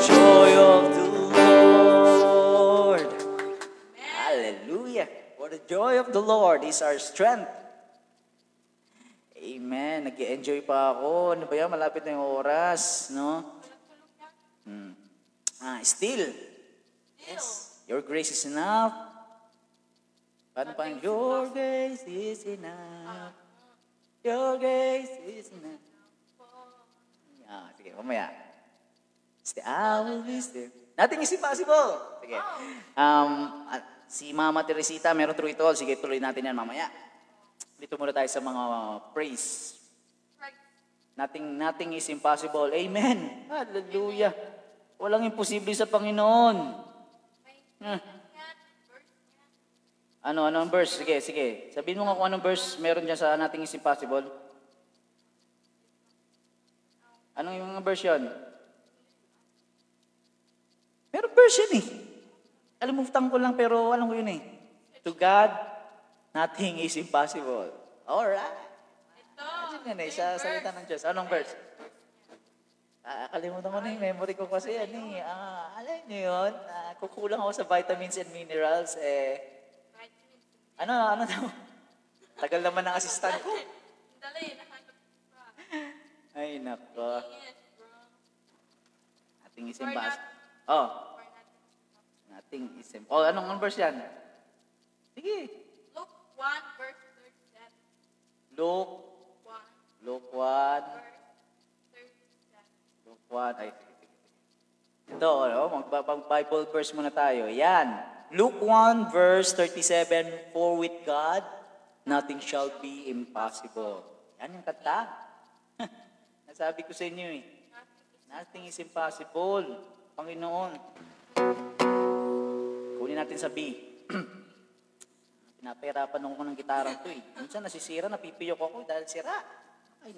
A: Joy of the Lord. Hallelujah. For the joy of the Lord is our strength. Amen. Nag-enjoy pa ako. Ano ba yan? Malapit na yung oras, no? Still. Yes. Your grace is enough. Paano pa? Your grace is enough. Your grace is enough. Sige, mamaya. I will be still. Nothing is impossible. Sige. Si Mama Teresita, meron through it all. Sige, tuloy natin yan mamaya. Dito muna tayo sa mga praise. Nothing is impossible. Amen. Hallelujah. Walang imposible sa Panginoon. Ano ang verse? Sige. Sabihin mo nga kung anong verse meron dyan sa nothing is impossible. Anong yung mga verse yun? Meron verse yun eh. Alimutan ko lang pero alam ko yun eh. To God, nothing is impossible. Alright. Ano yun eh, sa salita ng Diyos. Anong verse? Kalimutan ko na yung memory ko kasi yan eh. Alam niyo yun, kukulang ako sa vitamins and minerals eh. Ano daw? Tagal naman ng assistant ko. Ay, nako. Nothing is impossible. Nothing is impossible. Anong verse yan? Sige.
C: Luke 1 verse 37.
A: Luke 1. Luke 1. Ay, sige. Ito, mag-Bible verse muna tayo. Yan. Luke 1 verse 37. For with God, nothing shall be impossible. Yan yung kanta. Nasabi ko sa inyo eh. Nothing is impossible. Panginoon. Kunin natin sa B. Pinapahirapan ako ng gitarang to eh. Minsan nasisira, napipiyok ako dahil sira. Ay,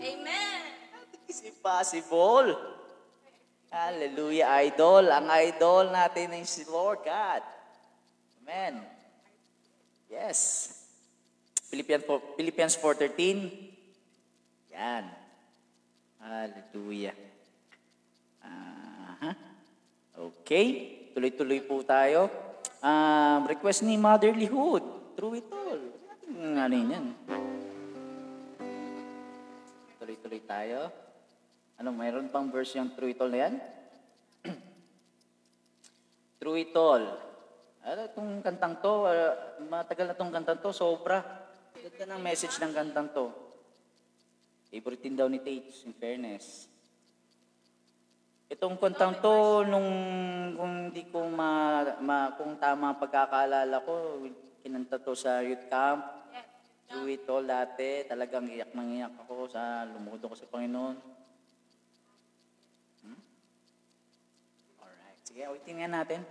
C: Amen.
A: It's impossible. Hallelujah, idol. Ang idol natin ay si Lord God. Amen. Yes. Philippians 4:13. Yan. Hallelujah. Okay. Tuloy-tuloy po tayo. Request ni Motherlyhood. Through it all. Ano yan? Tuloy-tuloy tayo. Ano, mayroon pang verse yung Through it all na yan? Through it all. Ano, itong kantang to, matagal na itong kantang to, sobra. Ganda ng message ng kantang to. Favorite din daw ni Tate, in fairness. Itong kantang to, kung hindi ko kung tama ang pagkakaalala ko, kinanta to sa youth camp. Through it all dati, talagang iyak nang iyak ako, lumuhod ako sa Panginoon. Alright, sige, awitin nga natin.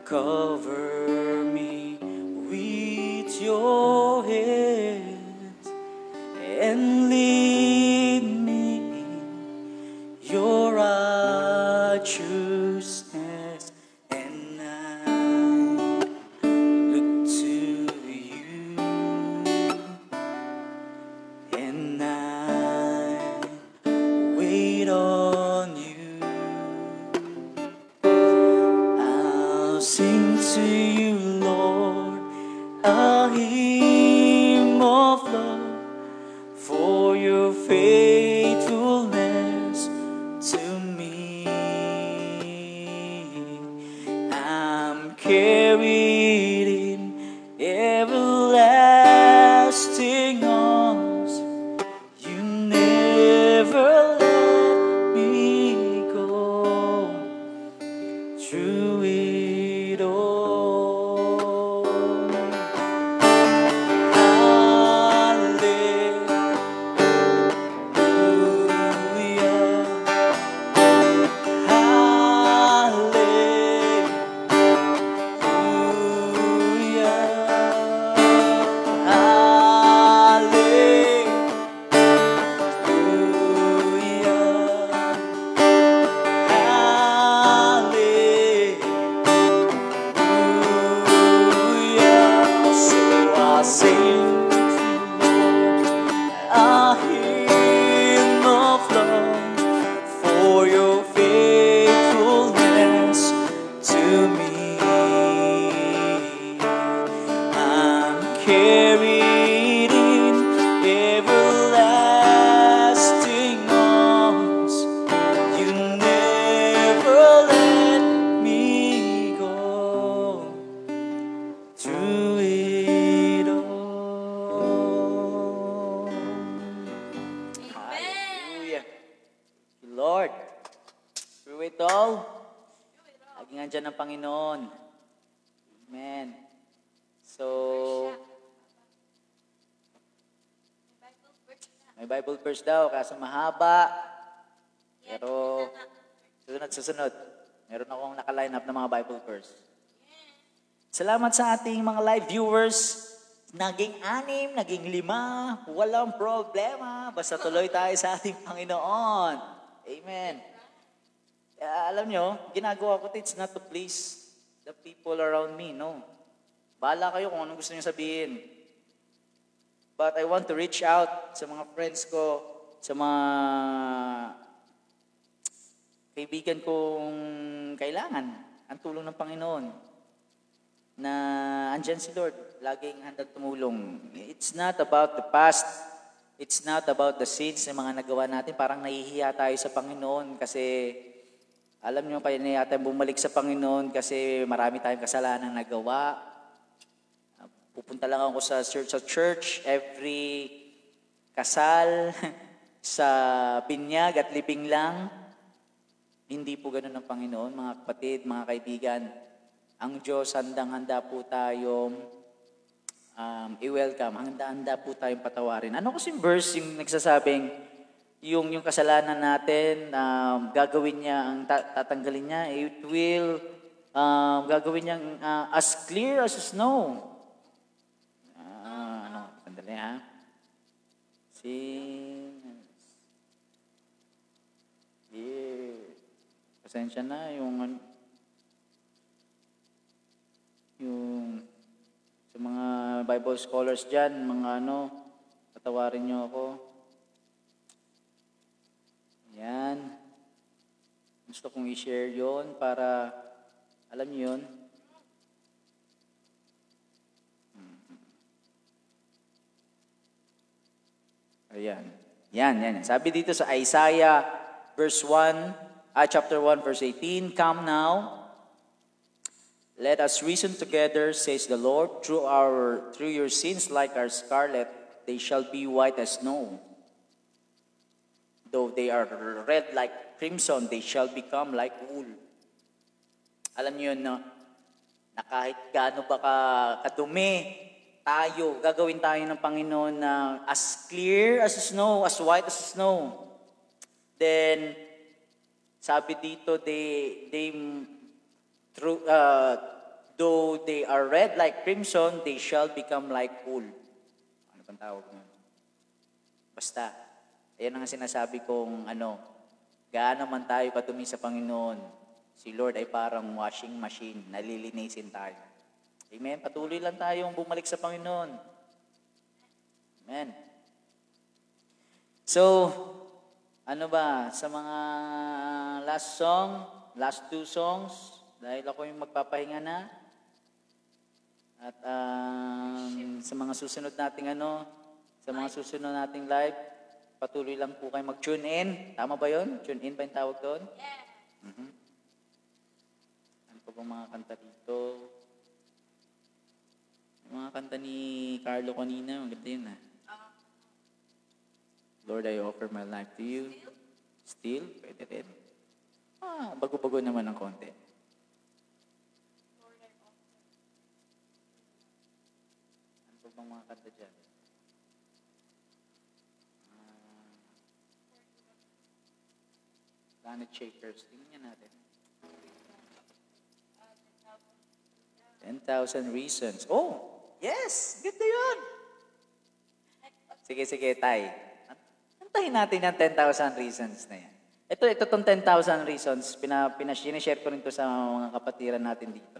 A: Cover me with your hands and lead me in your righteousness, and I look to you, and I wait on you. Sing to you, Lord, a hymn of love for your faithfulness to me. I'm carried in everlasting arms. You never let me go. Through it all. Carried in everlasting arms, you never let me go. Through it all. Hallelujah. Lord, through it all, laging andyan ang Panginoon. Amen. So, may Bible verse daw, kaso mahaba. Pero, susunod. Meron akong naka-line up ng mga Bible verse. Salamat sa ating mga live viewers. Naging 6, naging 5, walang problema. Basta tuloy tayo sa ating Panginoon. Amen. Alam nyo, ginagawa ko it's not to please the people around me, no. Bahala kayo kung anong gusto niyo sabihin. But I want to reach out sa mga friends ko, sa mga kaibigan kong kailangan ang tulong ng Panginoon. Na andyan si Lord, laging handang tumulong. It's not about the past.
B: It's not about the sins na mga nagawa natin. Parang nahihiya tayo sa Panginoon kasi alam nyo, kaya na yata bumalik sa Panginoon kasi marami tayong kasalanan nagawa. Pupunta lang ako sa church every kasal, sa binyag at libing lang. Hindi po ganun ang Panginoon, mga kapatid, mga kaibigan. Ang Diyos, handang-handa po tayong i-welcome. Handa-handa po tayong patawarin. Ano kasing verse yung nagsasabing yung kasalanan natin, gagawin niya, tatanggalin niya, it will, gagawin niya as clear as snow. Sandali ha. Pasensya na, yung sa mga Bible scholars dyan, mga patawarin niyo ako. Yan. Gusto kong i-share yon para, alam niyo yun. Ayan. Yan. Sabi dito sa Isaiah chapter 1, verse 18, "Come now, let us reason together, says the Lord. Through your sins like our scarlet, they shall be white as snow. Though they are red like crimson, they shall become like wool." Alam niyo yun, no? Na kahit gaano ba kadumi tayo, gagawin tayo ng Panginoon na as clear as snow, as white as snow. Then, sabi dito, though they are red like crimson, they shall become like wool. Ano bang tawag mo? Basta, ayan ang sinasabi kong gaano man tayo kadumi sa Panginoon, si Lord ay parang washing machine, nalilinisin tayo. Amen? Patuloy lang tayong bumalik sa Panginoon. Amen. So, sa mga last two songs, dahil ako yung magpapahinga na, at sa mga susunod nating sa mga susunod nating live, patuloy lang po kayo mag-tune in. Tama ba yun? Tune in ba yung tawag doon?
C: Yes.
B: Ano pa bang mga kanta dito? Yung mga kanta ni Carlo kanina, maganda yun Lord, I offer my life to you. Still? Pwede rin. Bago-bago naman ng konti. Ano pa bang mga kanta dyan? Planet Shakers. Tingnan natin. 10,000 Reasons. Oh! Yes! Ganda yun! Sige, Tay. Antahin natin yung 10,000 Reasons na yan. Ito tong 10,000 Reasons, sinishare ko rin to sa mga kapatiran natin dito.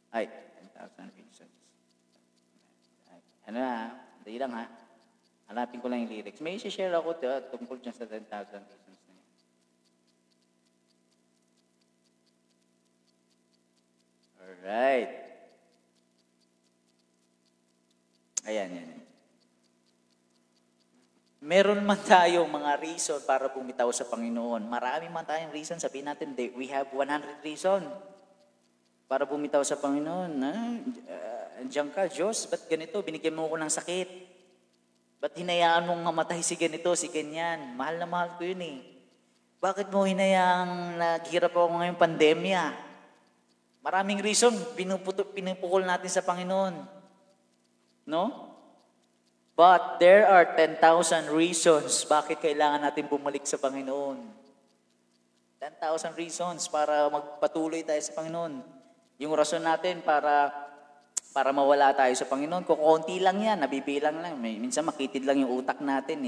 B: Ay, 10,000 Reasons. Dahil lang ha. Hanapin ko lang yung lyrics. May isi-share ako tungkol dyan sa 10,000 Reasons na yan. Alright. Ayan. Meron man tayong mga reason para bumitaw sa Panginoon. Marami man tayong reason. Sabihin natin, we have 100 reason para bumitaw sa Panginoon. Andiyan ka, Diyos, ba't ganito? Binigyan mo ko ng sakit. Ba't hinayaan mong mamatay si ganito, si ganyan? Mahal na mahal ko yun Bakit mo hinayaang naghirap ako ngayong pandemya? Maraming reason, pinupukol natin sa Panginoon. No? But there are 10,000 reasons bakit kailangan natin bumalik sa Panginoon. 10,000 reasons para magpatuloy tayo sa Panginoon. Yung rason natin para mawala tayo sa Panginoon, kukunti lang yan, nabibilang lang. Minsan makitid lang yung utak natin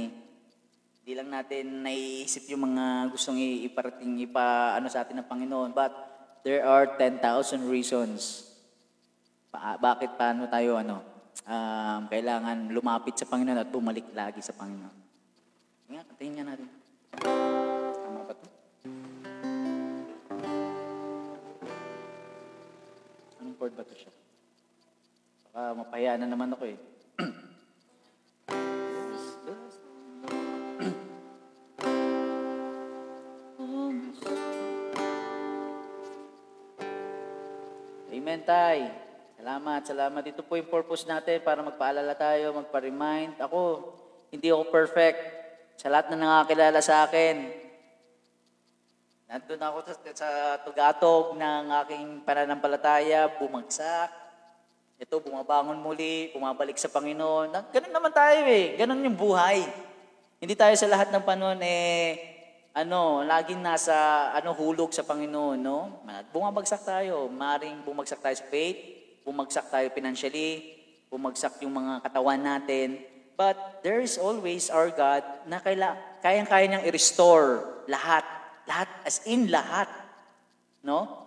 B: Hindi lang natin naiisip yung mga gustong iparating, sa atin ng Panginoon. But there are 10,000 reasons. Paano tayo, kailangan lumapit sa Panginoon at bumalik lagi sa Panginoon. Kantahin nga natin. Tama ba ito? Anong chord ba ito siya? Baka mapahiya na naman ako Amen, Tay. Salamat. Ito po yung purpose natin para magpaalala tayo, magpa-remind. Hindi ako perfect. Sa lahat na nakakilala sa akin, nandun ako sa tugatog ng aking pananampalataya, bumagsak. Ito, bumabangon muli, bumabalik sa Panginoon. Ganun naman tayo Ganun yung buhay. Hindi tayo sa lahat ng panahon laging nasa hulog sa Panginoon, no? Bumabagsak tayo. Maring bumagsak tayo sa faith, bumagsak tayo financially, bumagsak yung mga katawan natin. But there is always our God na kayang-kaya niyang i-restore lahat. Lahat, as in lahat. No?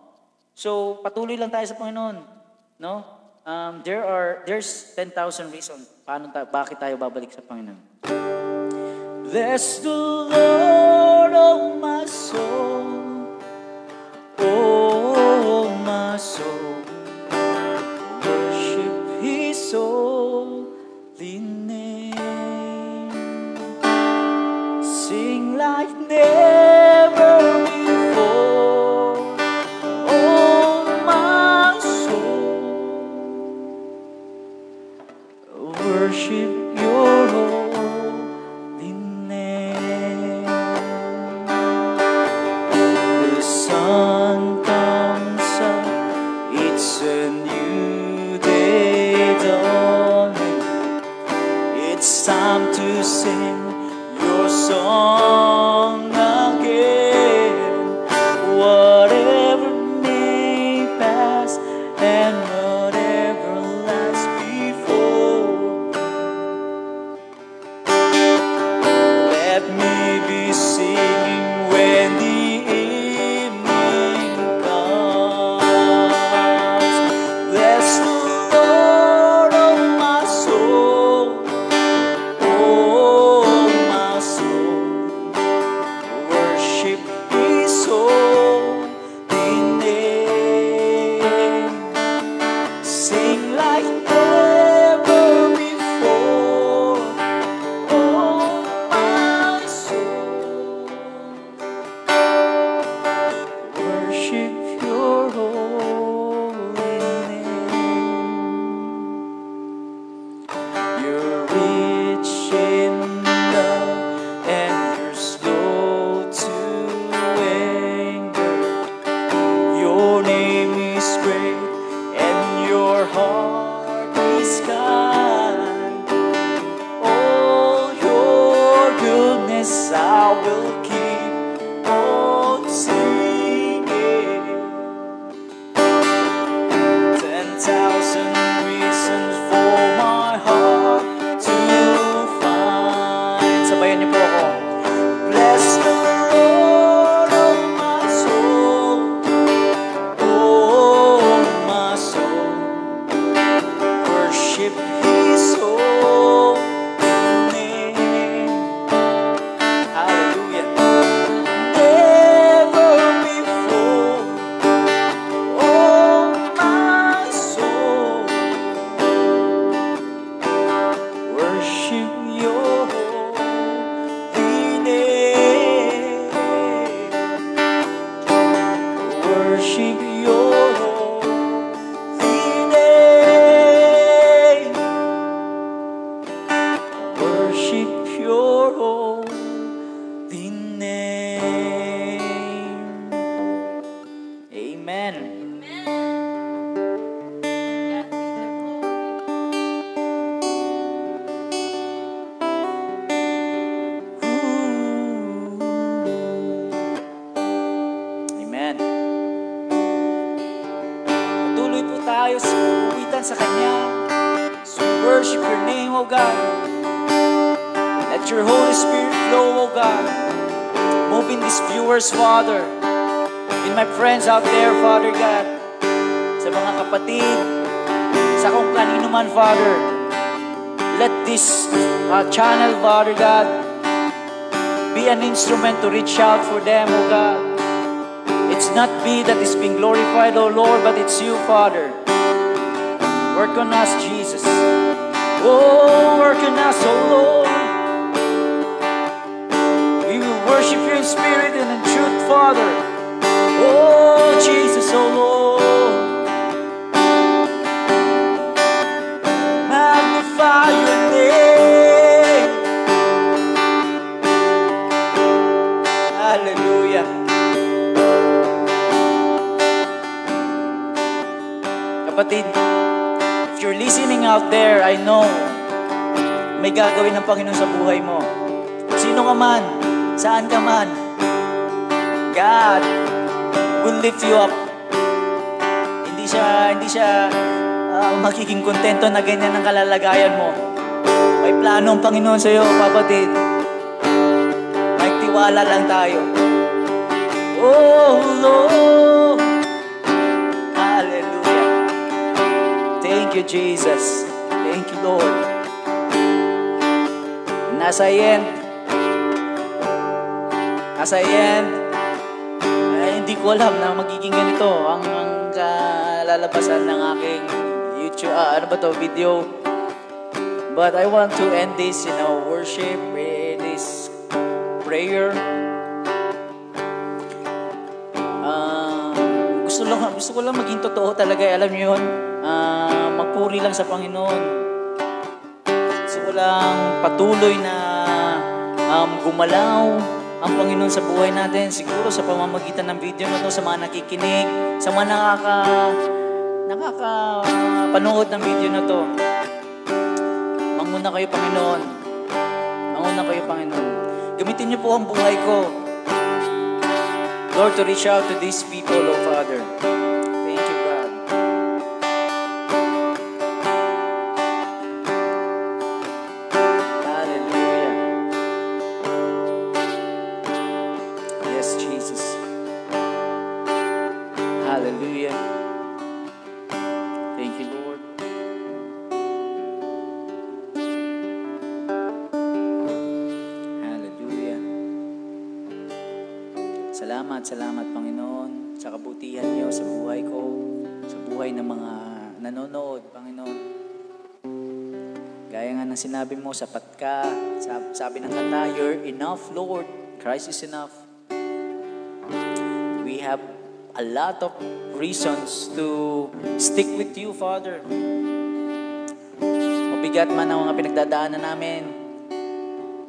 B: So, patuloy lang tayo sa Panginoon. No? There's 10,000 reasons bakit tayo babalik sa Panginoon. Bless the Lord, oh my soul. Oh, my soul. Worship His holy name. Sing like never before. Oh, my soul. Worship your holy name. The sun comes up, it's a new day dawning. It's time to sing your song again. Whatever may pass and whatever lies before, let me be singing when the evening comes. Bless the Lord, oh my soul. Oh, my soul. Worship His holy name. Sing like never before. Oh, my soul. Worship your holy name. You're rich in love and you're slow to anger. Your name is great and your heart is kind. All your goodness I will keep on singing. 10,000 reasons for my heart to find. Sabayan niyo po ako. Bless the Lord, oh my soul. Oh, my soul. Worship His holy name. Hallelujah. Never before. Oh, my soul. Worship your holy name. Worship your holy name. Worship your holy name. Amen. Amen. Patuloy po tayo sa pagkuwitan sa Kanya. So we worship your name, O God. Let your Holy Spirit flow, O God. Move in these viewers, Father. In my friends out there, Father God. Sa mga kapatid, sa kung kanino man, Father. Let this channel, Father God, be an instrument to reach out for them, O God. It's not me that is being glorified, O Lord, but it's you, Father. Work on us, Jesus. Oh, work on us, O Lord. We will worship you in spirit and in truth, Father. Oh, Jesus, O Lord. Kapatid, if you're listening out there, I know may gagawin ng Panginoon sa buhay mo. Sino ka man, saan ka man, God will lift you up. Hindi siya magiging kontento na ganyan ang kalalagayan mo. May plano ang Panginoon sa iyo, kapatid. May tiwala lang tayo. Oh Lord, hallelujah. Thank you, Jesus. Thank you, Lord. Nasa end, hindi ko alam na magiging ganito ang kalalabasan ng aking YouTube, video. But I want to end this, worship, this prayer. Gusto ko lang maging totoo talaga, alam niyo yun. Magpuri lang sa Panginoon. Gusto ko lang patuloy na gumalaw ang Panginoon sa buhay natin. Siguro sa pamamagitan ng video na to, sa mga nakikinig, sa mga nakakapanood ng video na to. Manguna kayo, Panginoon. Manguna kayo, Panginoon. Gamitin niyo po ang buhay ko, Lord, to reach out to these people, oh Father. Thank you, God. Hallelujah. Yes, Jesus. Hallelujah. Thank you, Lord. Hallelujah. Salamat, Panginoon, sa kabutihan niyo sa buhay ko, sa buhay ng mga nanonood, Panginoon. Gaya nga ng sinabi mo, sapat ka. Sabi ng kanta, you're enough, Lord. Christ is enough. We have a lot of reasons to stick with you, Father. Mabigat man ang mga pinagdadaanan namin,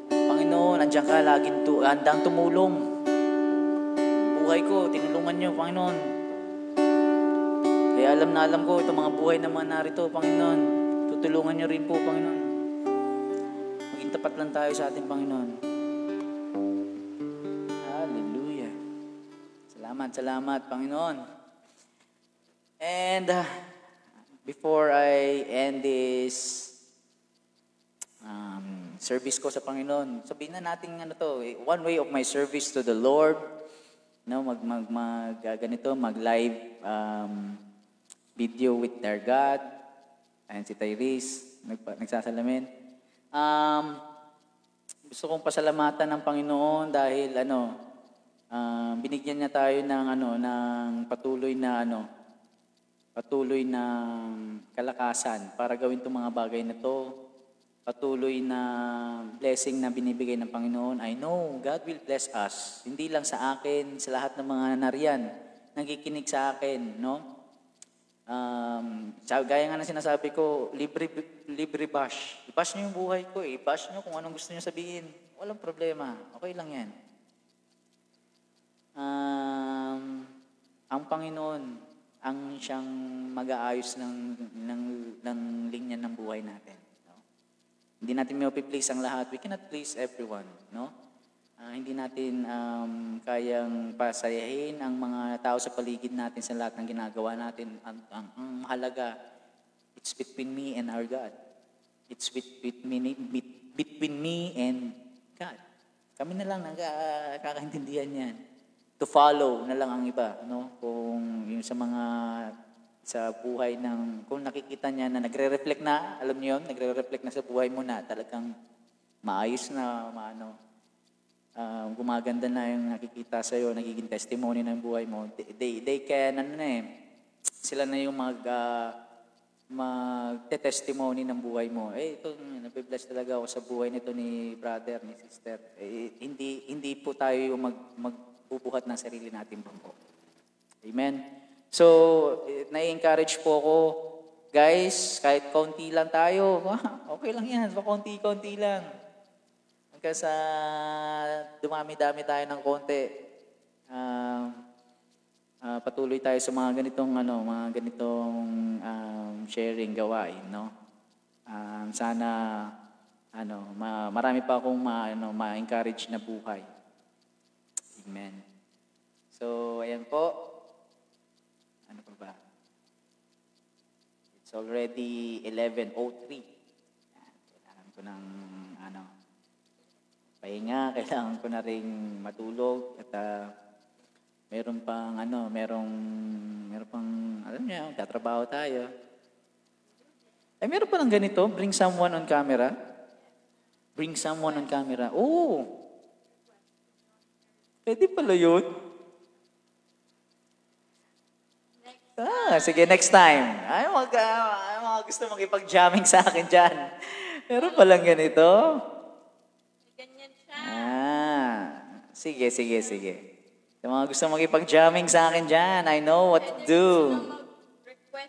B: Panginoon, nandiyan ka, laging handang tumulong. Buhay ko, tinulungan niyo, Panginoon. Kaya alam na alam ko, itong mga buhay na mga narito, Panginoon, tutulungan niyo rin po, Panginoon. Maging tapat lang tayo sa ating Panginoon. Hallelujah. Salamat, Panginoon. And before I end this service ko sa Panginoon, sabihin na natin one way of my service to the Lord. Mag-live video with their God. Ayan si Tyrese, nagsasalamin. Gusto kong pasalamatan ng Panginoon dahil binigyan niya tayo ng patuloy na kalakasan para gawin itong mga bagay na to. Patuloy na blessing na binibigay ng Panginoon. I know God will bless us. Hindi lang sa akin, sa lahat ng mga nariyan, nakikinig sa akin, no? Gaya nga na sinasabi ko, libre bash. I-bash niyo yung buhay ko, i-bash niyo kung anong gusto niyo sabihin. Walang problema. Okay lang yan. Ang Panginoon, ang siyang mag-aayos ng linya ng buhay natin. Hindi natin may-please ang lahat. We cannot please everyone, no? Hindi natin kayang pasayahin ang mga tao sa paligid natin sa lahat ng ginagawa natin. Ang halaga, it's between me and our God. It's between me and God. Kami na lang nagkakaintindihan yan. To follow na lang ang iba, no? Kung yung sa buhay kung nakikita niya na nagre-reflect na, alam niyo yun, nagre-reflect na sa buhay mo na talagang maayos na, gumaganda na yung nakikita sa'yo, nagiging testimony ng buhay mo. They can, sila na yung magte-testimony ng buhay mo. Ito, nabibless talaga ako sa buhay nito ni brother, ni sister. Hindi po tayo yung magbubuhat ng sarili natin po. Amen? So, na-encourage po ako, guys, kahit konti lang tayo, okay lang yan, konti-konti lang. Hanggang sa dumami-dami tayo ng konti. patuloy tayo sa mga ganitong sharing gawain, no? Sana marami pa akong ma-encourage na buhay. Amen. So, ayan po. Ano pa ba? It's already 11:03. Kailangan ko ng pahinga, kailangan ko na ring matulog at meron pang alam niyo, tatrabaho tayo. Meron pa ng ganito, bring someone on camera. Bring someone on camera. Oh! Pwede pala yun. Sige, next time. Ay, mga gusto makipag-jamming sa akin dyan. Meron palang ganito.
C: Ganyan siya.
B: Sige. Yung mga gusto makipag-jamming sa akin dyan, I know what to do.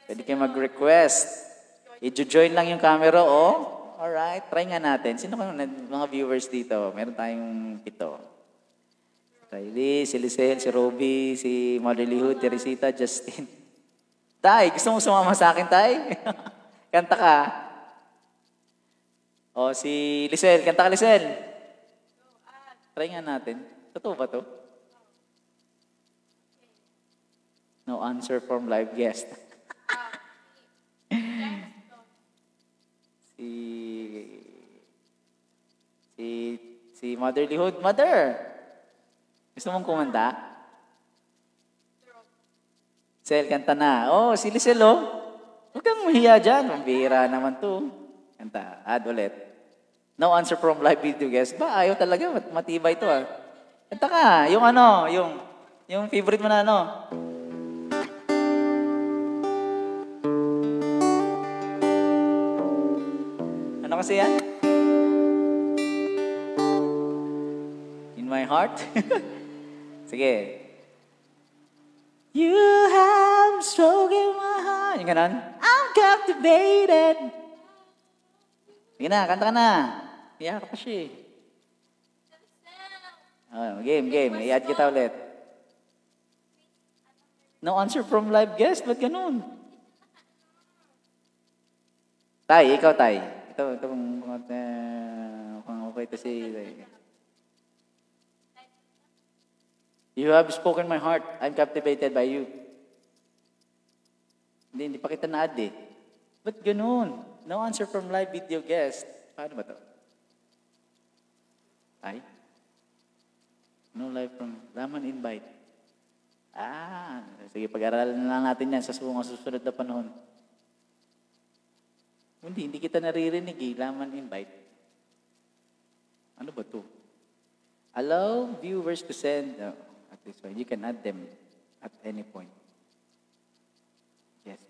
B: Pwede kayo mag-request. I-join lang yung camera, oh. Alright, try nga natin. Sino kayo mga viewers dito? Meron tayong 7. Kylie, si Lisel, si Roby, si Motherly Hood, Teresita, Justin. Tay, gusto mo sumama sa akin, Tay? Kanta ka. O, si Lisel. Kanta ka, Lisel. Try nga natin. Totoo ba to? No answer from live guest. Si Motherly Hood. Mother! Gusto mong kumanta? Sel, kanta na. Oh, si Lisel, oh. Huwag kang mahiya dyan. Pambira naman to. Kanta. Add ulit. No answer from live video guest. Ba, ayaw talaga. Matibay to, ah. Kanta ka. Yung favorite mo na, Ano kasi yan? In my heart? Sige. You have spoken my heart. Yung ganon. I'm captivated. Sige na, kanta ka na. Iyak pa siya. Game. I-add kita ulit. No answer from live guest. Ba't ganun? Tay, ikaw, Tay. Ito kung okay ito si... You have spoken my heart. I'm captivated by you. Hindi pa kita na-add eh. Ba't ganun? No answer from live video guest. Paano ba to? Ay? No live from... Laman invite. Sige, pag-aralan na lang natin yan sa susunod na panahon. Hindi kita naririnig eh. Laman invite. Ano ba to? Allow viewers to send... at this way. You can add them at any point. Yes.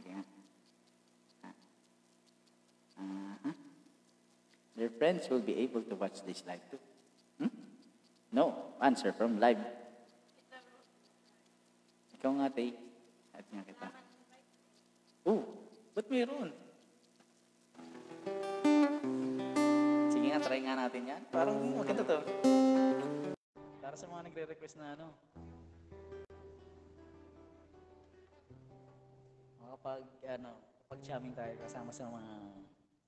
B: Yeah. Their friends will be able to watch this live too. No answer from live. Ikaw nga, Tay. Add nga kita. Ba't mayroon? Sige nga, try nga natin yan. Parang maganda to. Para sa mga nagre-request na kapag jamming tayo kasama sa mga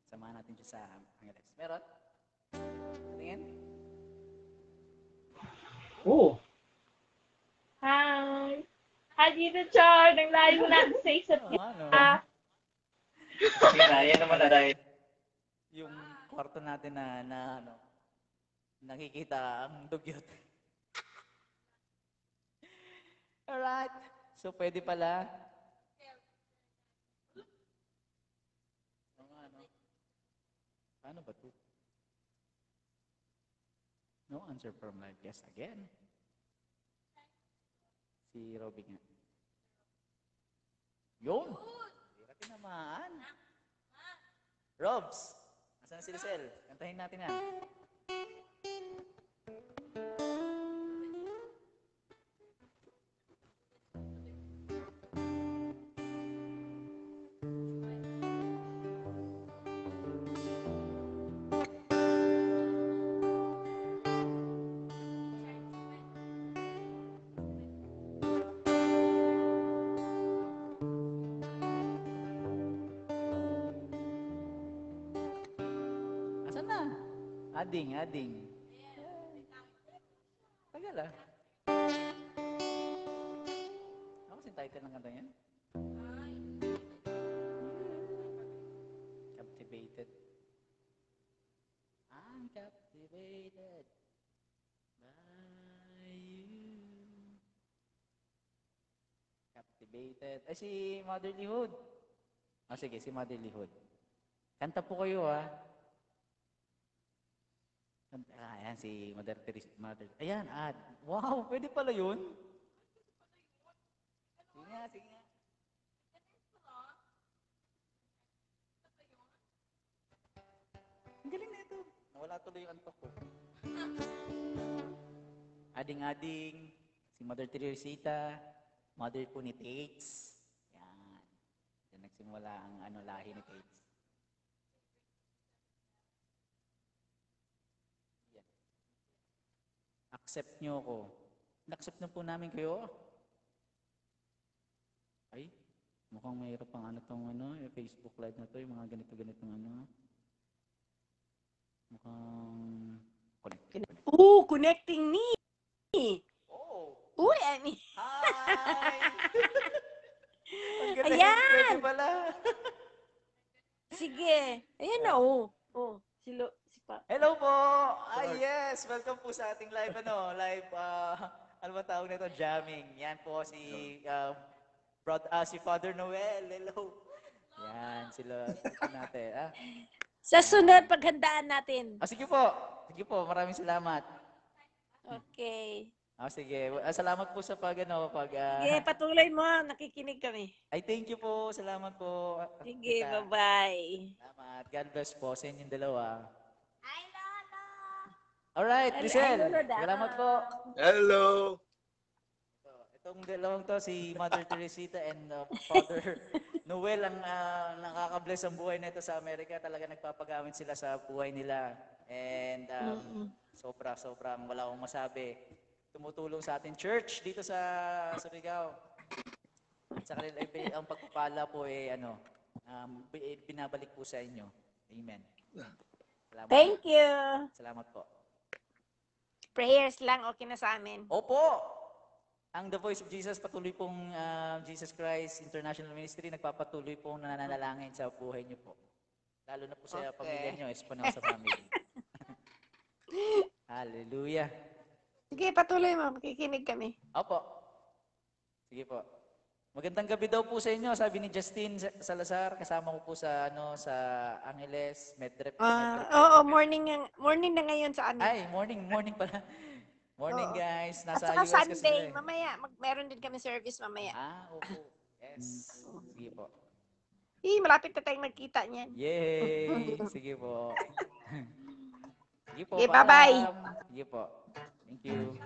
B: samahan natin dyan sa Angeles. Meron? Tingin?
C: Hi! Hi, Dito Char! Nang layo natin sa isa't isa.
B: Yan naman na dahil yung kwarto natin na nakikita ang dugyot. Alright. So, pwede pala. Paano ba ito? No answer from live guest again. Si Robby nga. Yun! Hindi tinamaan. Robs! Nasaan si Lisel? Kantahin natin na. Ading. Tagal ah. Ano kasi title ng kanta yan? Captivated. I'm captivated by you. Captivated. Ay, si Motherly Hood. Sige, si Motherly Hood. Kanta po kayo, ayan, si Mother Teresa. Ayan, wow, pwede pala yun. Sige nga. Ang galing na ito. Nawala tuloy yung antok ko. Ading-ading, si Mother Teresita, mother po ni Tates. Yan. Diyan nagsimula ang lahi ni Tates. Yan. Accept nyo ko. Na-accept na po namin kayo. Ay, mukhang mayroon pang yung Facebook Live na to, yung mga ganito-ganitong mukhang
D: connecting me.
B: Oh.
D: Uy, Ani.
B: Hi! Ang galing,
D: Ayan!
B: pwede pala.
D: Sige. Ayan na, oh. Oh, si Pa.
B: Hello po! Yes! Welcome po sa ating live, ano ba tawag nito? Jamming. Yan po si Father Noel. Hello! Yan, sila natin.
D: Sa sunod, paghandaan natin.
B: Sige po. Sige po, maraming salamat.
D: Okay.
B: Sige. Salamat po sa
D: Sige, patuloy mo. Nakikinig kami.
B: Ay, thank you po. Salamat po.
D: Sige, bye-bye.
B: Salamat. God bless po sa inyong dalawa.
D: Hi, Lolo!
B: Alright, Giselle. Salamat po.
E: Hello.
B: Itong dalawang to, si Mother Teresita and Father Noel, ang nakaka-bless ang buhay nito sa Amerika. Talaga nagpapagamit sila sa buhay nila. And sobrang wala akong masabi. Tumutulong sa ating church dito sa Surigao. At sa kanila, ang pagpapala po binabalik po sa inyo. Amen. Salamat.
D: Thank you.
B: Salamat po.
D: Prayers lang, okay na sa amin.
B: Opo! Ang The Voice of Jesus, patuloy pong Jesus Christ International Ministry, nagpapatuloy pong nananalangin sa buhay niyo po. Lalo na po sa pamilya niyo, Espanosa family. Hallelujah.
D: Sige, patuloy mo. Makikinig kami.
B: Opo. Sige po. Magandang gabi daw po sa inyo, sabi ni Justin Salazar. Kasama ko po sa Angeles, Medrep.
D: Oo, morning na ngayon sa ano.
B: Ay, morning pala. Morning, guys. Nasa
D: At saka
B: US kasi
D: Sunday,
B: sila,
D: mamaya. Meron din kami service mamaya.
B: Opo. Yes. Sige po.
D: Malapit na tayong magkita niyan.
B: Yay! Sige po. Sige po.
D: Okay, bye-bye.
B: Sige po. Thank you.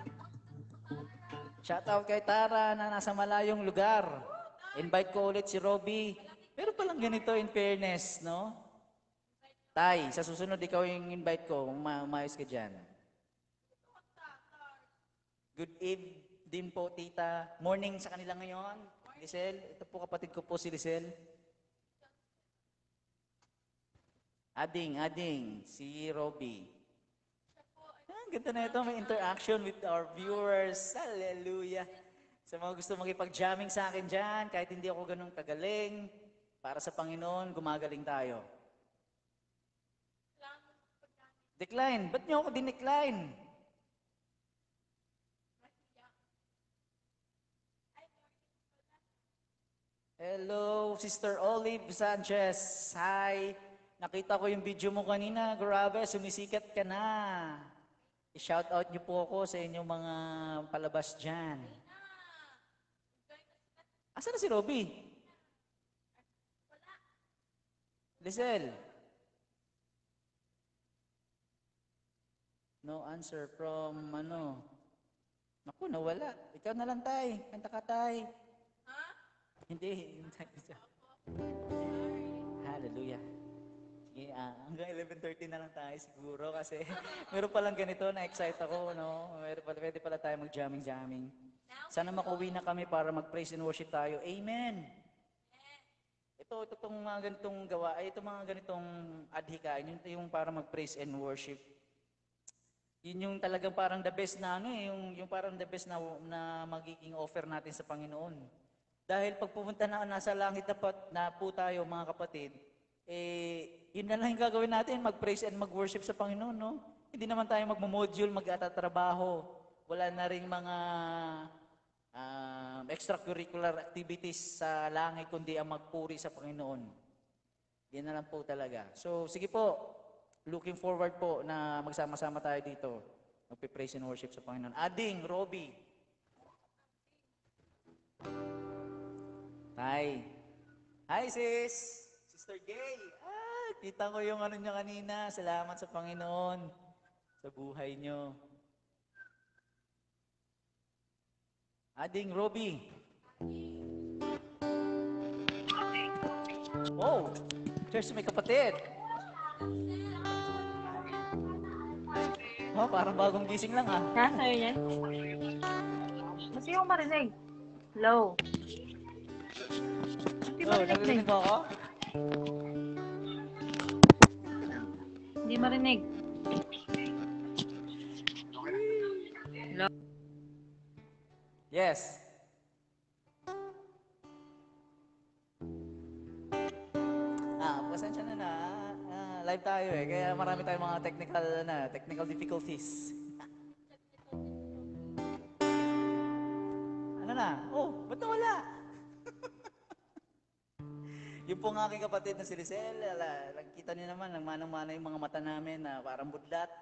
B: Shoutout kay Tara na nasa malayong lugar. Invite ko ulit si Robby. Pero palang ganito in fairness, no? Tay, sa susunod ikaw yung invite ko. Umayos ka dyan. Good evening po, tita. Morning sa kanila ngayon. Lisel, ito po kapatid ko po si Lisel. Ading, si Robby. Ganda na ito, may interaction with our viewers. Hallelujah. Sa mga gusto makipag-jamming sa akin dyan, kahit hindi ako ganun kagaling, para sa Panginoon, gumagaling tayo. Decline. Ba't niyo ako dinecline? Hello, Sister Olive Sanchez. Hi. Nakita ko yung video mo kanina. Grabe, sumisikat ka na. I-shout out niyo po ako sa inyong mga palabas dyan. Asa na si Robby? Lisel? No answer from Naku, nawala. Ikaw na lang, tay. Kanta ka, tay. Hindi. Hallelujah. Sige, hanggang 11:30 na lang tayo siguro kasi meron palang ganito, na-excite ako, no? Pwede pala tayo mag-jamming. Sana makuwi na kami para mag-praise and worship tayo. Amen! Itong mga ganitong gawa, itong mga ganitong adhikain, yung para mag-praise and worship. Yun yung talagang parang the best na ano eh, yung parang the best na magiging offer natin sa Panginoon. Dahil pag pumunta na nasa langit na po tayo mga kapatid, yun na lang yung gagawin natin, mag-praise and mag-worship sa Panginoon, no? Hindi naman tayo magmo-module, mag-atatrabaho. Wala na ring mga extracurricular activities sa langit, kundi ang magpuri sa Panginoon. Yan na lang po talaga. So, sige po, looking forward po na magsama-sama tayo dito. Magpe-praise and worship sa Panginoon. Ading, Robbie. Hi. Hi, sis. Sister Gay. Kita ko yung ano niya kanina. Salamat sa Panginoon sa buhay niyo. Ading, Robbie. Oh, church may kapatid. Oh, parang bagong gising lang
C: Ha? Sa'yo yan? Mas yung marinig. Low. Hindi marinig.
B: Narinig mo ako?
C: Hindi marinig.
B: Yes. Pasensya na. Live tayo eh. Kaya marami tayong mga technical difficulties. Ano na? Oh, ba't nawala? Yung pong aking kapatid na si Rizel, nakikita niyo naman, nagmanang-mana yung mga mata namin na parang budlat.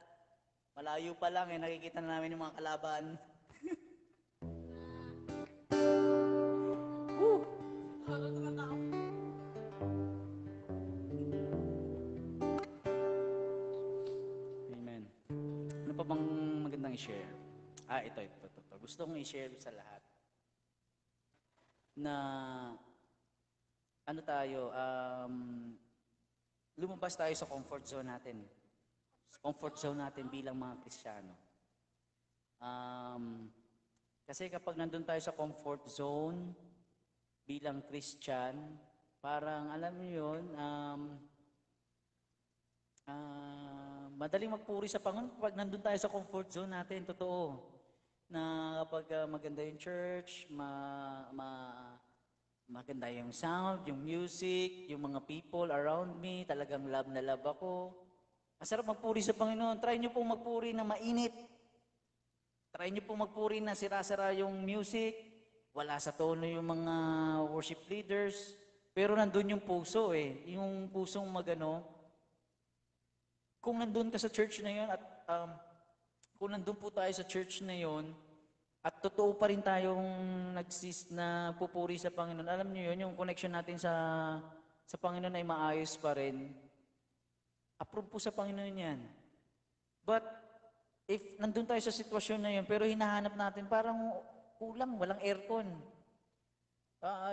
B: Malayo pa lang eh, nakikita na namin yung mga kalaban. Amen. Ano pa bang magandang i-share? Ito. Gusto kong i-share sa lahat na ano tayo, lumabas tayo sa comfort zone natin. Comfort zone natin bilang mga Kristiyano. Kasi kapag nandun tayo sa comfort zone bilang Christian, parang alam niyo yun, madaling magpuri sa Panginoon kapag nandun tayo sa comfort zone natin, totoo. Na kapag maganda yung church, maganda yung sound, yung music, yung mga people around me, talagang love na love ako. Masarap magpuri sa Panginoon. Try nyo pong magpuri na mainit. Try nyo pong magpuri na sira-sira yung music. Wala sa tono yung mga worship leaders. Pero nandun yung puso eh. Yung pusong magano. Kung nandun ka sa church na yun at kung nandun po tayo sa church na yun, at totoo pa rin tayong na pupuri sa Panginoon. Alam niyo yun, yung connection natin sa Panginoon ay maayos pa rin. Approve po sa Panginoon yan. But, if nandun tayo sa sitwasyon na yun, pero hinahanap natin, parang kulang, walang aircon.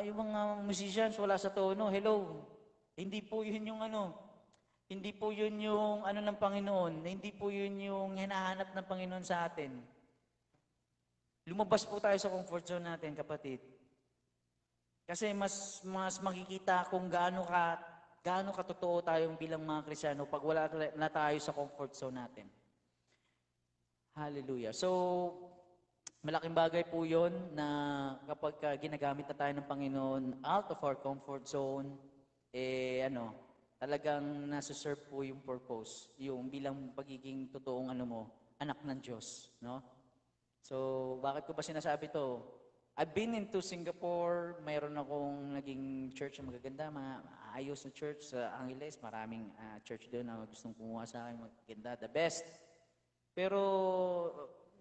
B: Yung mga musicians, wala sa tono, hello. Hindi po yun yung hindi po yun yung ng Panginoon, hindi po yun yung hinahanap ng Panginoon sa atin. Lumabas po tayo sa comfort zone natin, kapatid. Kasi mas makikita kung gaano katotoo tayong bilang mga Kristiyano pag wala na tayo sa comfort zone natin. Hallelujah. So, malaking bagay po yun na kapag ginagamit na tayo ng Panginoon out of our comfort zone, talagang nasa-serve po yung purpose, yung bilang pagiging totoong anak ng Diyos, no? So, bakit ko ba sinasabi to? I've been into Singapore, mayroon akong naging church na magaganda, maayos na church sa Angeles, maraming church doon na gustong kumuha sa akin, magaganda, the best. Pero,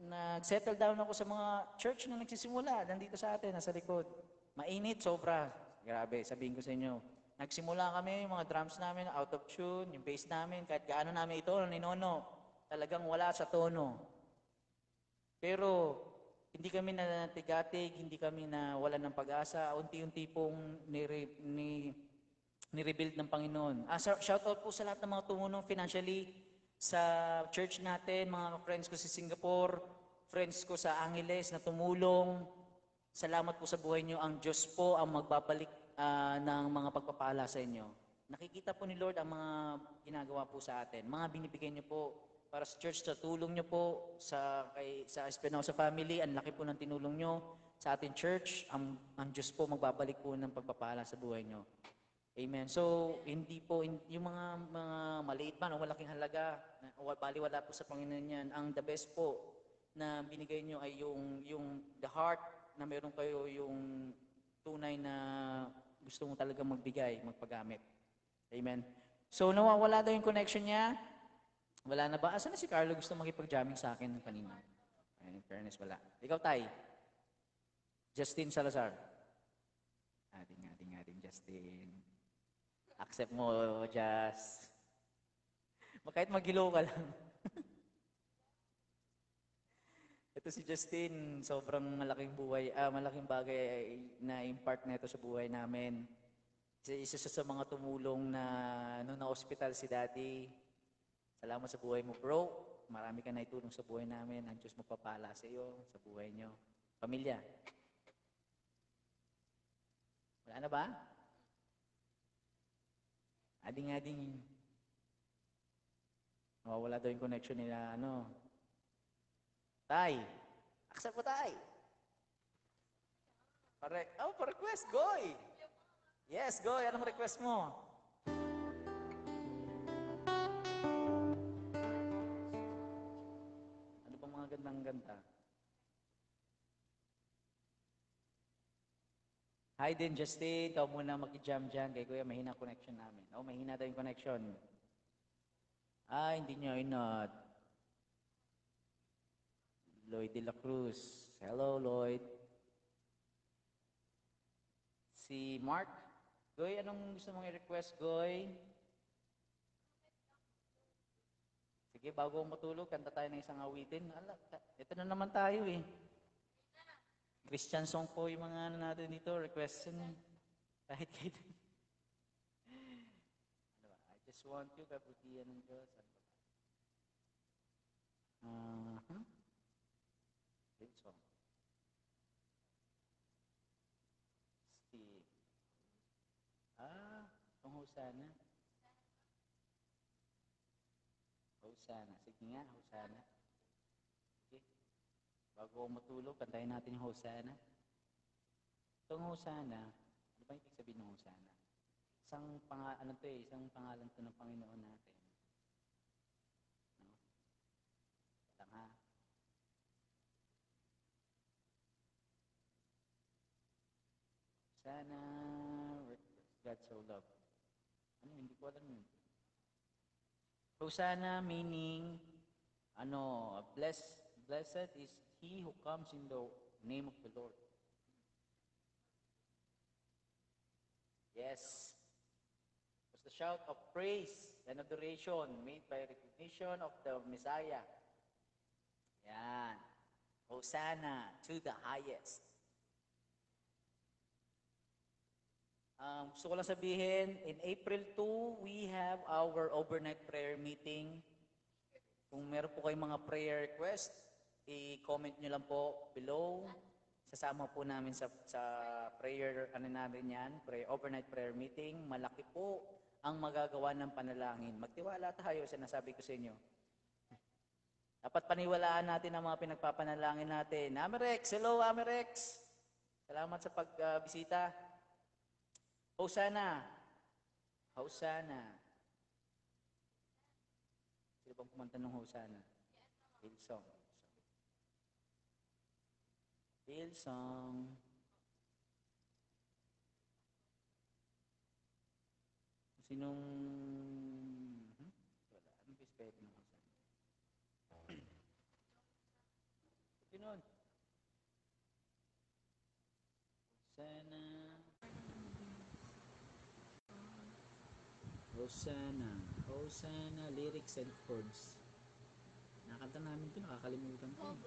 B: nag-settle down ako sa mga church na nagsisimula, nandito sa atin, nasa likod. Mainit, sobra. Grabe, sabihin ko sa inyo. Nagsimula kami, yung mga drums namin, out of tune, yung bass namin, kahit gaano namin ito, ninono, talagang wala sa tono. Pero, hindi kami nanatigatig, hindi kami wala ng pag-asa, unti-unti pong nirebuild ng Panginoon. Shout out po sa lahat ng mga tumulong financially sa church natin, mga friends ko sa Singapore, friends ko sa Angeles na tumulong. Salamat po sa buhay nyo. Ang Diyos po ang magbabalik ng mga pagpapala sa inyo. Nakikita po ni Lord ang mga ginagawa po sa atin. Mga binibigay niyo po para sa church, sa tulong nyo po sa Espinosa family. Ang laki po ng tinulong nyo sa ating church. Ang Diyos po magbabalik po ng pagpapala sa buhay nyo. Amen. So, hindi po, yung mga maliit man o malaking halaga, baliwala po sa Panginoon yan. Ang the best po na binigay nyo ay yung the heart na meron kayo, yung tunay na gusto mo talaga magbigay, magpagamit. Amen. So, nawawala daw yung connection niya. Wala na ba? Asan na si Carlo? Gusto makipag-jamming sa akin kanina. In fairness, wala. Ikaw, Tay. Justin Salazar. Ating Justin. Accept mo, Just. Kahit mag-hello ka lang. Ito si Justin, sobrang malaking bagay na impart nito sa buhay namin. Isa sa mga tumulong na nung na-hospital si Daddy. Salamat sa buhay mo, bro. Marami ka na itulong sa buhay namin. Ang Diyos magpapala sa iyo, sa buhay nyo. Pamilya. Wala na ba? Ading-ading. Nawawala daw yung connection nila, Tay. Accept mo, Tay. Pa-request, Goy. Yes, Goy. Anong request mo? Ano bang mga gandang-ganda? Hi din, Justin. Ikaw muna maki-jam dyan. Kay Kuya, mahina connection namin. Mahina daw yung connection. Hindi niya inot. Lloyd de la Cruz. Hello, Lloyd. Si Mark. Goy, anong gusto mong i-request, Goy? Sige, bago matulog, kanta tayo ng isang awitin. Ito na naman tayo eh. Christian song po yung mga natin dito, requestin. Kahit kayo. I just want you, kabutihan ng Diyos. Great song. Steve. Ang Hosanna. Hosanna. Sige nga, Hosanna. Okay. Bago ako matulog, kantahin natin yung Hosanna. Itong Hosanna, ano ba ibig sabihin ng Hosanna? Isang pangalan to ng Panginoon natin. Lang ha. Hosanna, God so loved. Hindi ko alam yun. Hosanna meaning, blessed is he who comes in the name of the Lord. Yes. It was the shout of praise and adoration made by recognition of the Messiah. Yan. Hosanna to the highest. Gusto ko lang sabihin, in April 2, we have our overnight prayer meeting. Kung meron po kayong mga prayer request, i-comment nyo lang po below. Sasama po namin sa prayer, natin yan, overnight prayer meeting. Malaki po ang magagawa ng panalangin. Magtiwala tayo, sinasabi ko sa inyo. Dapat paniwalaan natin ang mga pinagpapanalangin natin. Amerex, hello Amerex. Salamat sa pagbisita. Hosanna. Hosanna. Sino bang kumanta ng Hosanna? Hillsong. Hillsong. Sinong... Wala. Anong respeto ng Hosanna? Pinon. Hosanna. Hosanna. Hosanna. Lyrics and chords. Nakanta namin ito. Nakakalimutan ko.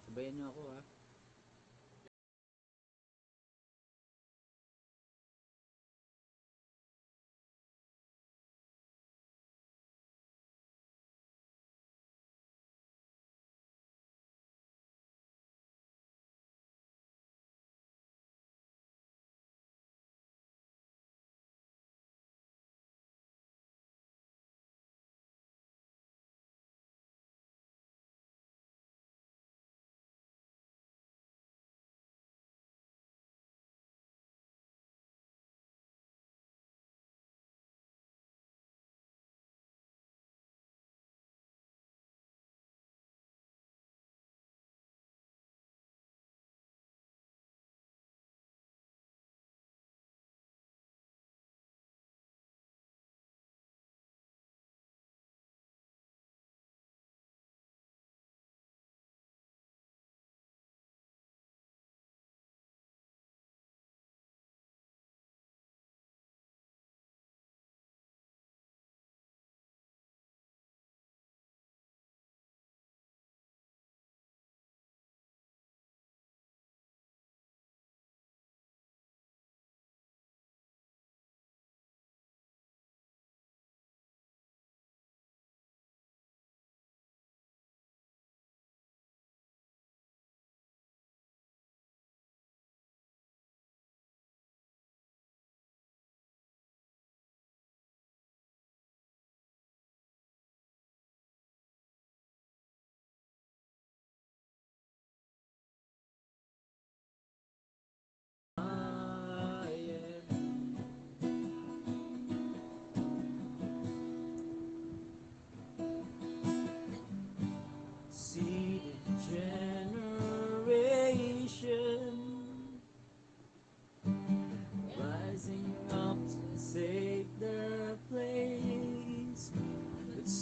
B: Sabayan niyo ako ha.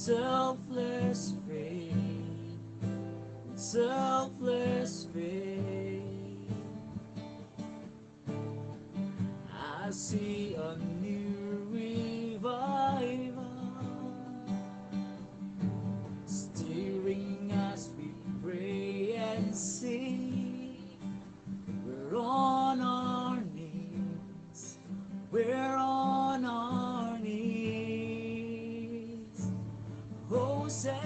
B: selfless faith, selfless faith. I see a new revival steering as we pray and sing. We're on our knees, we're on our knees. Hosanna,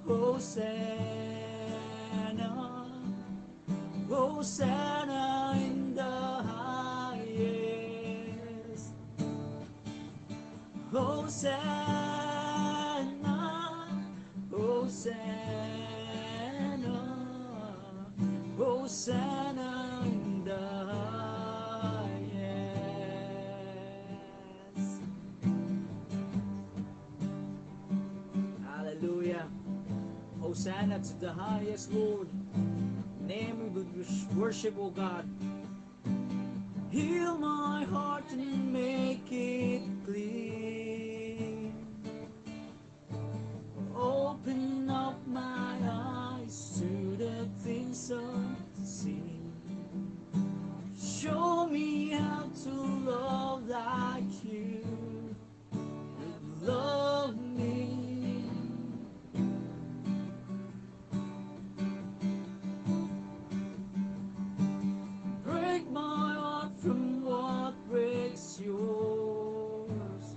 B: Hosanna, Hosanna in the highest. Hosanna, Hosanna, Hosanna in the highest. Hallelujah. Hosanna to the highest, Lord. Name we would worship, O God. Heal my heart and make it clean. Open up my eyes to the things unseen. Show me how to love like you love me. Break my heart from what breaks yours.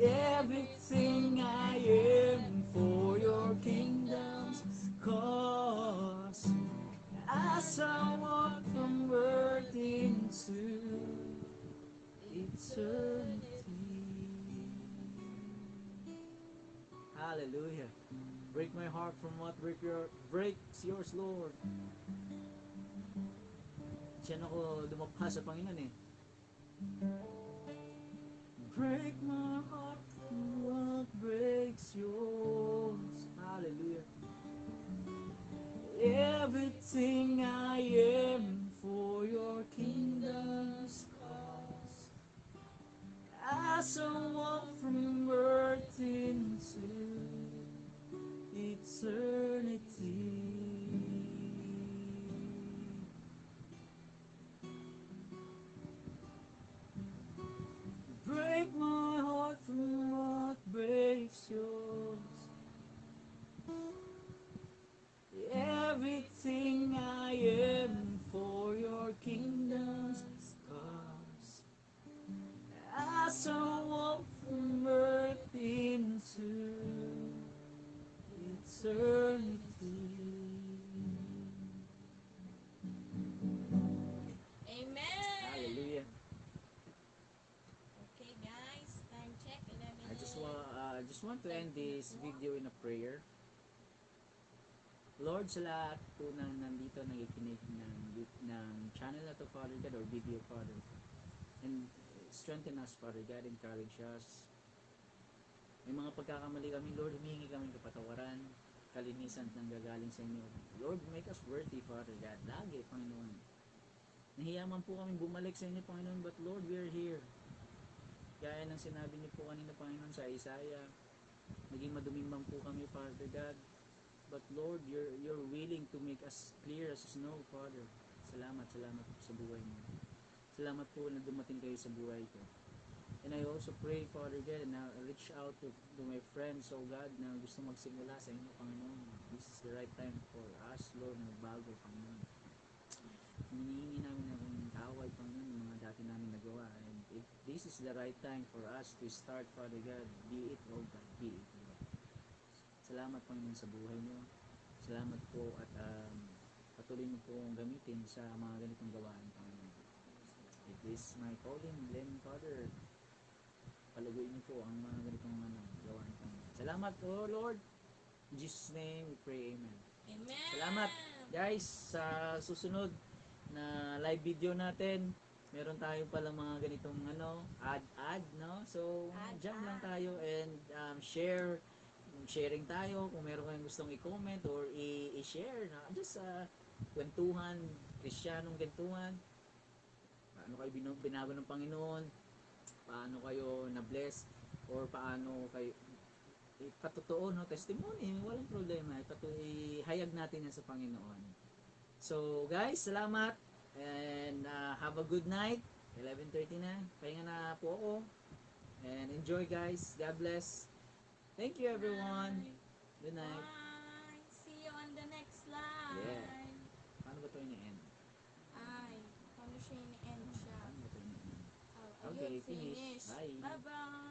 B: Everything I am for your kingdom's cause. As I walk from earth into eternity. Hallelujah. Break my heart from what breaks yours, Lord. Diyan ako lumabas sa Panginoon eh. Break my heart from what breaks yours. Hallelujah. Everything I am for your kingdom's cause. As I walk from earth into eternity. Break my heart from what breaks yours. Everything I am for your kingdom's cause. As I walk from earth into eternity.
E: Amen.
B: Hallelujah.
E: Okay, guys, time check 11
B: I just want to end this video in a prayer. Lord, sa lahat po na nandito nakikinig ng channel na to, Father God, or video, Father. And strengthen us, Father God, encourage us. May mga pagkakamali kami, Lord, humingi kami kapatawaran, kalinisan ng gagaling sa inyo. Lord, make us worthy, Father God. Lagi, Panginoon. Nahiyaman po kami bumalik sa inyo, Panginoon, but Lord, we are here. Kaya nang sinabi niyo po kanina, Panginoon, sa Isaiah, naging madumimbang po kami, Father God. But Lord, you're willing to make us clear as snow, Father. Salamat po sa buhay niyo. Salamat po na dumating kayo sa buhay ko. And I also pray, Father God, na reach out to my friends, oh God, na gusto magsimula sa inyo, Panginoon. This is the right time for us, Lord, na magbago, Panginoon. Hinihingi namin ng kaway, Panginoon, ng mga dati namin nagawa. And if this is the right time for us to start, Father God, be it, oh God, be it, Lord. Salamat, Panginoon, sa buhay niyo. Salamat po at patuloy niyo po gamitin sa mga ganitong gawain, Panginoon. It is my calling, then, Father, palaguin niyo po ang mga ganitong gawain, Panginoon. Salamat, oh Lord. In Jesus' name, we pray, Amen.
E: Amen.
B: Salamat, guys, sa susunod na live video natin. Meron tayo palang mga ganitong ad, no? So, jump lang tayo and sharing tayo. Kung meron kayong gustong i-comment or i-share na just kwentuhan, Kristiyanong kwentuhan. Ano kayo binago ng Panginoon? paano kayo na-bless or paano kayo ipatotoo, no? Testimony, walang problema. Ihayag natin yan sa Panginoon. So, guys, salamat and have a good night. 11:30 na. Pahinga na po ako. And enjoy, guys. God bless. Thank you, everyone. Good night.
E: Bye. See you on the next live.
B: Yeah. Paano ba ito ini-end?
E: Ay, paano siya ini-end siya?
B: Paano ba ito ini-end?
E: Oh,
B: Okay,
E: ayun,
B: finish.
E: finish.
B: Bye.
E: Bye-bye.